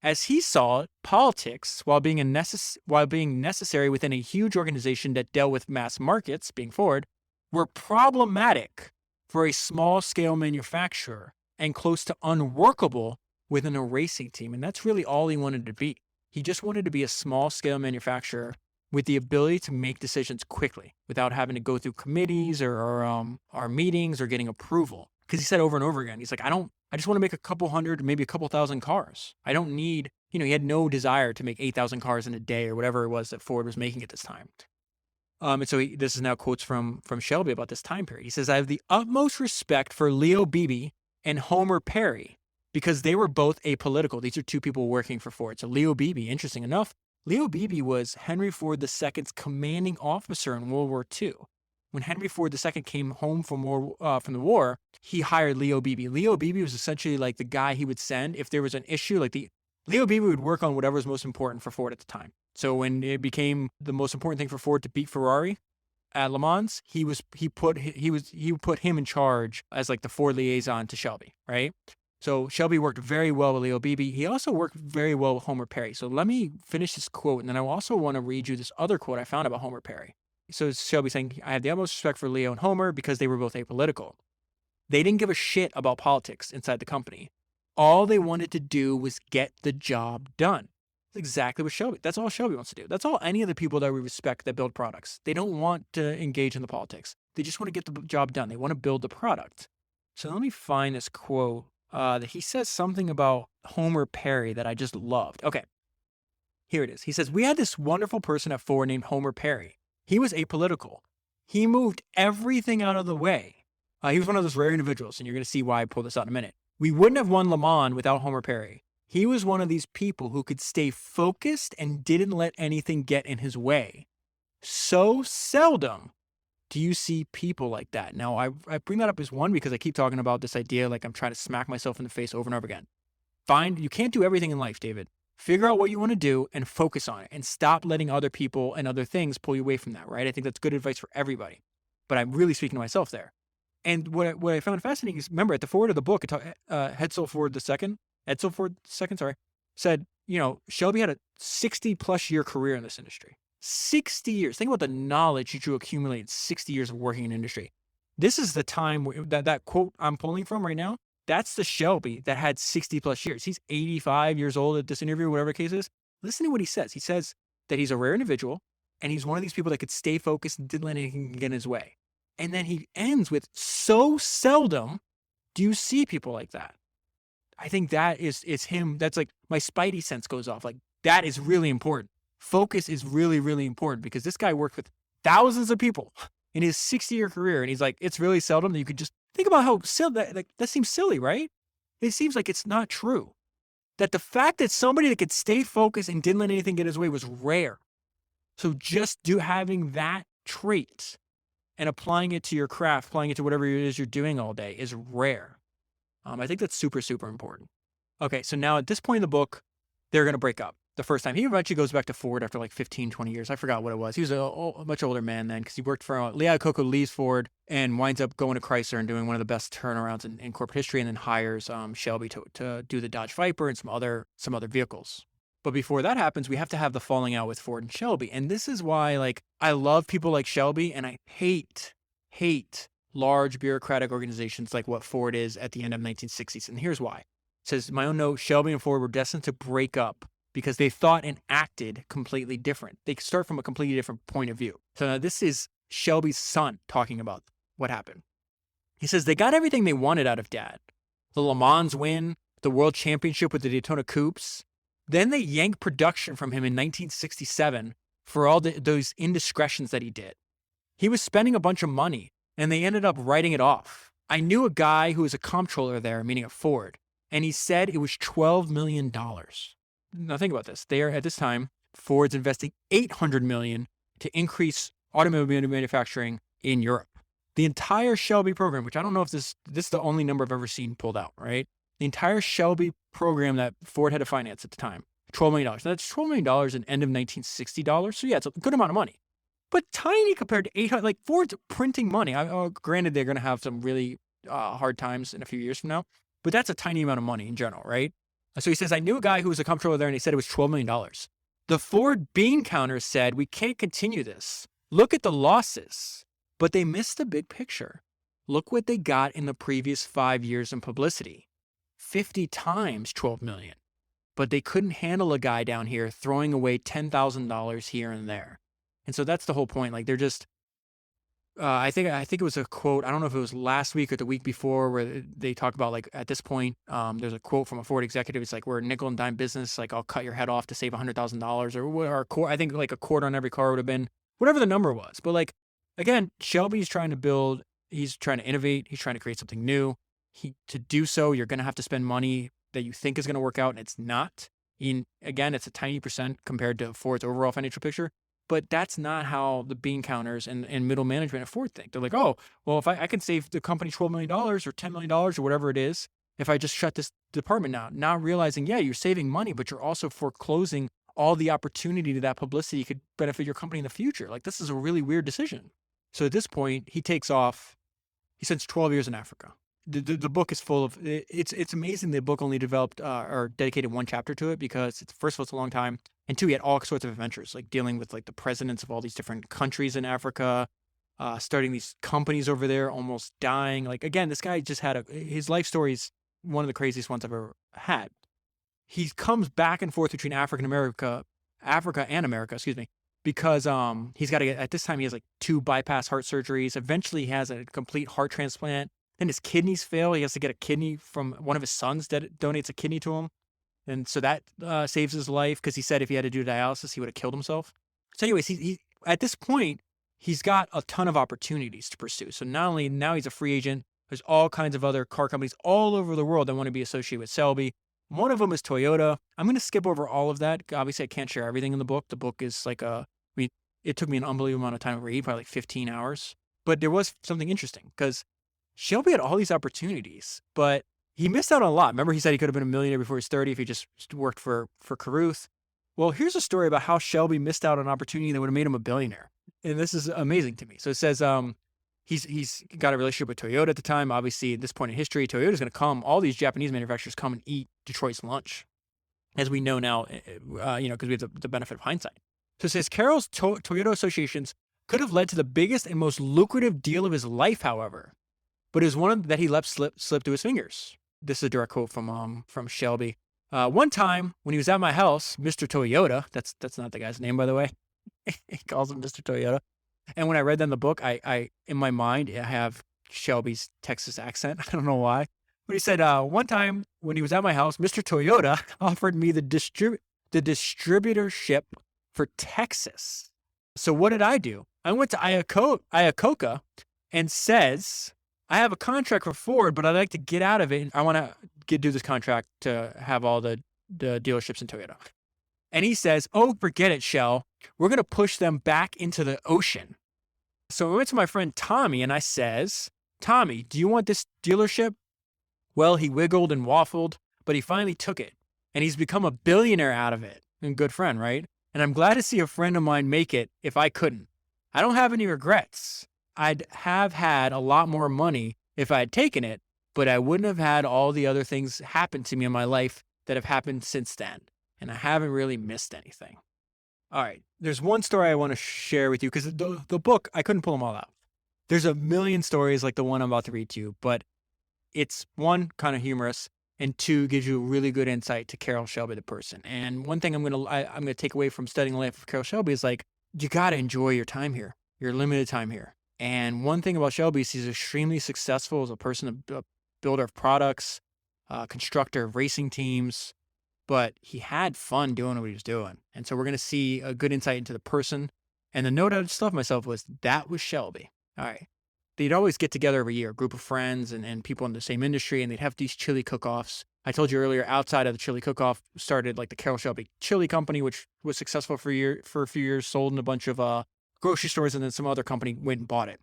As he saw it, politics, while being necessary within a huge organization that dealt with mass markets, being Ford, were problematic for a small-scale manufacturer and close to unworkable within a racing team. And that's really all he wanted to be. He just wanted to be a small-scale manufacturer with the ability to make decisions quickly without having to go through committees or meetings or getting approval. Because he said over and over again, he's like, I just want to make a couple hundred, maybe a couple thousand cars. I don't need, he had no desire to make 8,000 cars in a day or whatever it was that Ford was making at this time. And so this is now quotes from Shelby about this time period. He says, "I have the utmost respect for Leo Beebe and Homer Perry because they were both apolitical." These are two people working for Ford. So Leo Beebe, interesting enough, Leo Beebe was Henry Ford II's commanding officer in World War II. When Henry Ford II came home from the war, he hired Leo Beebe. Leo Beebe was essentially the guy he would send if there was an issue. Leo Beebe would work on whatever was most important for Ford at the time. So when it became the most important thing for Ford to beat Ferrari at Le Mans, he put him in charge as the Ford liaison to Shelby, right? So Shelby worked very well with Leo Beebe. He also worked very well with Homer Perry. So let me finish this quote, and then I also want to read you this other quote I found about Homer Perry. So Shelby saying, "I have the utmost respect for Leo and Homer because they were both apolitical. They didn't give a shit about politics inside the company. All they wanted to do was get the job done." That's exactly what Shelby, that's all Shelby wants to do. That's all any of the people that we respect that build products. They don't want to engage in the politics. They just want to get the job done. They want to build the product. So let me find this quote that he says something about Homer Perry that I just loved. Okay, here it is. He says, "We had this wonderful person at Ford named Homer Perry. He was apolitical. He moved everything out of the way. He was one of those rare individuals, and you're going to see why I pull this out in a minute. We wouldn't have won Le Mans without Homer Perry. He was one of these people who could stay focused and didn't let anything get in his way. So seldom do you see people like that." Now, I bring that up as one because I keep talking about this idea I'm trying to smack myself in the face over and over again. You can't do everything in life, David. Figure out what you want to do and focus on it and stop letting other people and other things pull you away from that, right? I think that's good advice for everybody. But I'm really speaking to myself there. And what I found fascinating is, remember, at the forward of the book, Edsel Ford II, said, Shelby had a 60-plus year career in this industry. 60 years. Think about the knowledge you accumulated 60 years of working in industry. This is the time that quote I'm pulling from right now. That's the Shelby that had 60-plus years. He's 85 years old at this interview, whatever the case is. Listen to what he says. He says that he's a rare individual, and he's one of these people that could stay focused and didn't let anything get in his way. And then he ends with, "So seldom do you see people like that." I think that is him. That's my spidey sense goes off. That is really important. Focus is really, really important because this guy worked with thousands of people in his 60-year career. And he's it's really seldom that you could just think about how silly that seems silly, right? It seems like it's not true. That the fact that somebody that could stay focused and didn't let anything get in his way was rare. So just having that trait and applying it to your craft, applying it to whatever it is you're doing all day is rare. I think that's super, super important. Okay, so now at this point in the book, they're going to break up. the first time. He eventually goes back to Ford after like 15, 20 years. I forgot what it was. He was a much older man then because he worked for Lee Iacocca, leaves Ford and winds up going to Chrysler and doing one of the best turnarounds in corporate history, and then hires Shelby to do the Dodge Viper and some other vehicles. But before that happens, we have to have the falling out with Ford and Shelby. And this is why, like, I love people like Shelby, and I hate large bureaucratic organizations like what Ford is at the end of 1960s. And here's why. It says, my own note, Shelby and Ford were destined to break up because they thought and acted completely different. They start from a completely different point of view. So now this is Shelby's son talking about what happened. He says, they got everything they wanted out of Dad. The Le Mans win, the world championship with the Daytona Coupes. Then they yanked production from him in 1967 for all those indiscretions that he did. He was spending a bunch of money, and they ended up writing it off. I knew a guy who was a comptroller there, meaning at Ford, and he said it was $12 million. Now think about this. At this time, Ford's investing $800 million to increase automobile manufacturing in Europe. The entire Shelby program, which I don't know if this is the only number I've ever seen pulled out, right? The entire Shelby program that Ford had to finance at the time, $12 million. Now that's $12 million in end of 1960 dollars. So yeah, it's a good amount of money, but tiny compared to 800. Like Ford's printing money. Granted, they're going to have some really hard times in a few years from now, but that's a tiny amount of money in general, right? So he says, I knew a guy who was a comptroller there, and he said it was $12 million. The Ford bean counter said, we can't continue this. Look at the losses. But they missed the big picture. Look what they got in the previous 5 years in publicity. 50 times $12 million. But they couldn't handle a guy down here throwing away $10,000 here and there. And so that's the whole point. Like they're just, I think it was a quote. I don't know if it was last week or the week before where they talk about like at this point, there's a quote from a Ford executive. It's like, we're a nickel and dime business. Like I'll cut your head off to save $100,000 or I think like a quarter on every car would have been whatever the number was. But like, again, Shelby's trying to build, he's trying to innovate. He's trying to create something new. To do so, you're going to have to spend money that you think is going to work out, and it's not. Again, it's a tiny percent compared to Ford's overall financial picture, but that's not how the bean counters and middle management at Ford think. They're like, oh, well, if I can save the company $12 million or $10 million or whatever it is, if I just shut this department down, not realizing, yeah, you're saving money, but you're also foreclosing all the opportunity that publicity could benefit your company in the future. Like, this is a really weird decision. So at this point, he takes off. He spends 12 years in Africa. The book is full of, it's amazing the book only developed or dedicated one chapter to it because first of all, it's a long time. And two, he had all sorts of adventures, like dealing with like the presidents of all these different countries in Africa, starting these companies over there, almost dying. Like, again, this guy just had his life story is one of the craziest ones I've ever had. He comes back and forth between Africa and America, because he's got to get, at this time, he has like 2 bypass heart surgeries. Eventually, he has a complete heart transplant. Then his kidneys fail. He has to get a kidney from one of his sons that donates a kidney to him. And so that saves his life because he said if he had to do dialysis, he would have killed himself. So anyways, he at this point, he's got a ton of opportunities to pursue. So not only now he's a free agent, there's all kinds of other car companies all over the world that want to be associated with Shelby. One of them is Toyota. I'm going to skip over all of that. Obviously, I can't share everything in the book. The book is like it took me an unbelievable amount of time to read, probably like 15 hours. But there was something interesting because Shelby had all these opportunities, but he missed out on a lot. Remember, he said he could have been a millionaire before he's 30 if he just worked for Carruth. Well, here's a story about how Shelby missed out on an opportunity that would have made him a billionaire. And this is amazing to me. So it says he's got a relationship with Toyota at the time. Obviously, at this point in history, Toyota's going to come. All these Japanese manufacturers come and eat Detroit's lunch, as we know now, because we have the benefit of hindsight. So it says Carroll's Toyota associations could have led to the biggest and most lucrative deal of his life, however. But it was one that he let slip through his fingers. This is a direct quote from Shelby. One time when he was at my house, Mr. Toyota, that's not the guy's name, by the way. He calls him Mr. Toyota. And when I read that in the book, I in my mind, I have Shelby's Texas accent. I don't know why. But he said, one time when he was at my house, Mr. Toyota offered me the distributorship for Texas. So what did I do? I went to Iacocca and says, I have a contract for Ford, but I'd like to get out of it. I want to do this contract to have all the dealerships in Toyota. And he says, oh, forget it, Shell. We're going to push them back into the ocean. So I went to my friend Tommy and I says, Tommy, do you want this dealership? Well, he wiggled and waffled, but he finally took it. And he's become a billionaire out of it. and good friend, right? And I'm glad to see a friend of mine make it if I couldn't. I don't have any regrets. I'd have had a lot more money if I had taken it, but I wouldn't have had all the other things happen to me in my life that have happened since then. And I haven't really missed anything. All right. There's one story I want to share with you because the book, I couldn't pull them all out. There's a million stories like the one I'm about to read to you, but it's one, kind of humorous, and two, gives you a really good insight to Carroll Shelby, the person. And one thing I'm gonna take away from studying the life of Carroll Shelby is like, you gotta enjoy your time here, your limited time here. And one thing about Shelby is he's extremely successful as a person, a builder of products, constructor of racing teams, but he had fun doing what he was doing. And so we're gonna see a good insight into the person. And the note I just left myself was that was Shelby. All right. They'd always get together every year, a group of friends and people in the same industry, and they'd have these chili cook-offs. I told you earlier, outside of the chili cook-off, started like the Carroll Shelby Chili Company, which was successful for a few years, sold in a bunch of grocery stores, and then some other company went and bought it.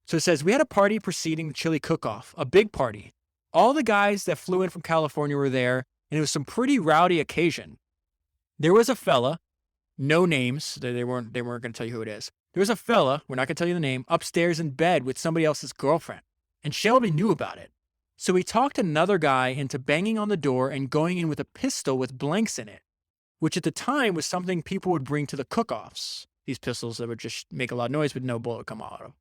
So it says, we had a party preceding the chili cook-off, a big party. All the guys that flew in from California were there, and it was some pretty rowdy occasion. There was a fella, no names, they weren't going to tell you who it is. There was a fella, we're not going to tell you the name, upstairs in bed with somebody else's girlfriend, and Shelby knew about it. So he talked another guy into banging on the door and going in with a pistol with blanks in it, which at the time was something people would bring to the cook-offs. These pistols that would just make a lot of noise with no bullet come out of them.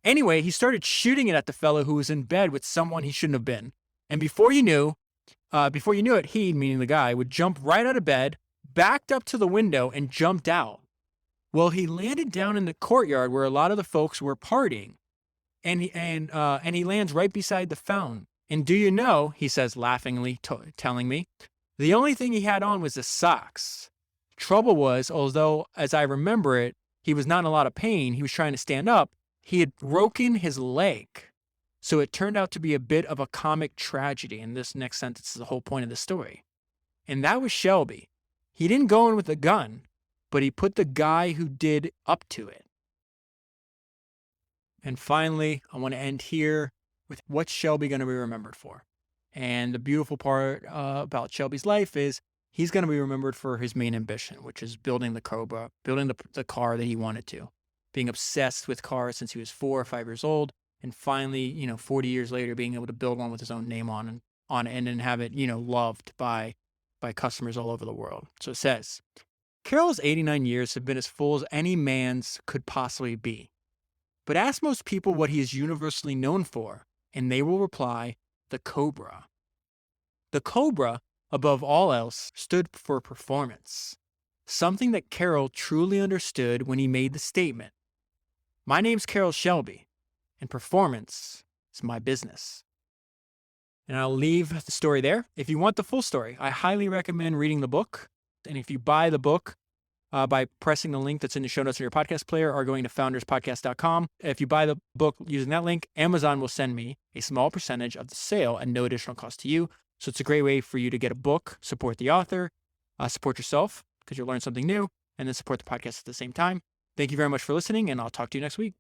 Anyway, he started shooting it at the fellow who was in bed with someone he shouldn't have been. And before you knew it, he, meaning the guy, would jump right out of bed, backed up to the window, and jumped out. Well, he landed down in the courtyard where a lot of the folks were partying, and he lands right beside the fountain. And do you know, he says laughingly, telling me, the only thing he had on was his socks. Trouble was, although, as I remember it, he was not in a lot of pain, he was trying to stand up, he had broken his leg. So it turned out to be a bit of a comic tragedy, and this next sentence is the whole point of the story. And that was Shelby. He didn't go in with a gun, but he put the guy who did up to it. And finally, I want to end here with what's Shelby going to be remembered for. And the beautiful part about Shelby's life is he's going to be remembered for his main ambition, which is building the Cobra, building the car that he wanted to, being obsessed with cars since he was 4 or 5 years old. And finally, 40 years later, being able to build one with his own name on it and then have it, loved by customers all over the world. So it says, Carroll's 89 years have been as full as any man's could possibly be. But ask most people what he is universally known for, and they will reply, the Cobra. The Cobra, above all else, stood for performance, something that Carroll truly understood when he made the statement, my name's Carroll Shelby, and performance is my business. And I'll leave the story there. If you want the full story, I highly recommend reading the book. And if you buy the book by pressing the link that's in the show notes of your podcast player or going to founderspodcast.com, if you buy the book using that link, Amazon will send me a small percentage of the sale at no additional cost to you. So it's a great way for you to get a book, support the author, support yourself because you'll learn something new, and then support the podcast at the same time. Thank you very much for listening, and I'll talk to you next week.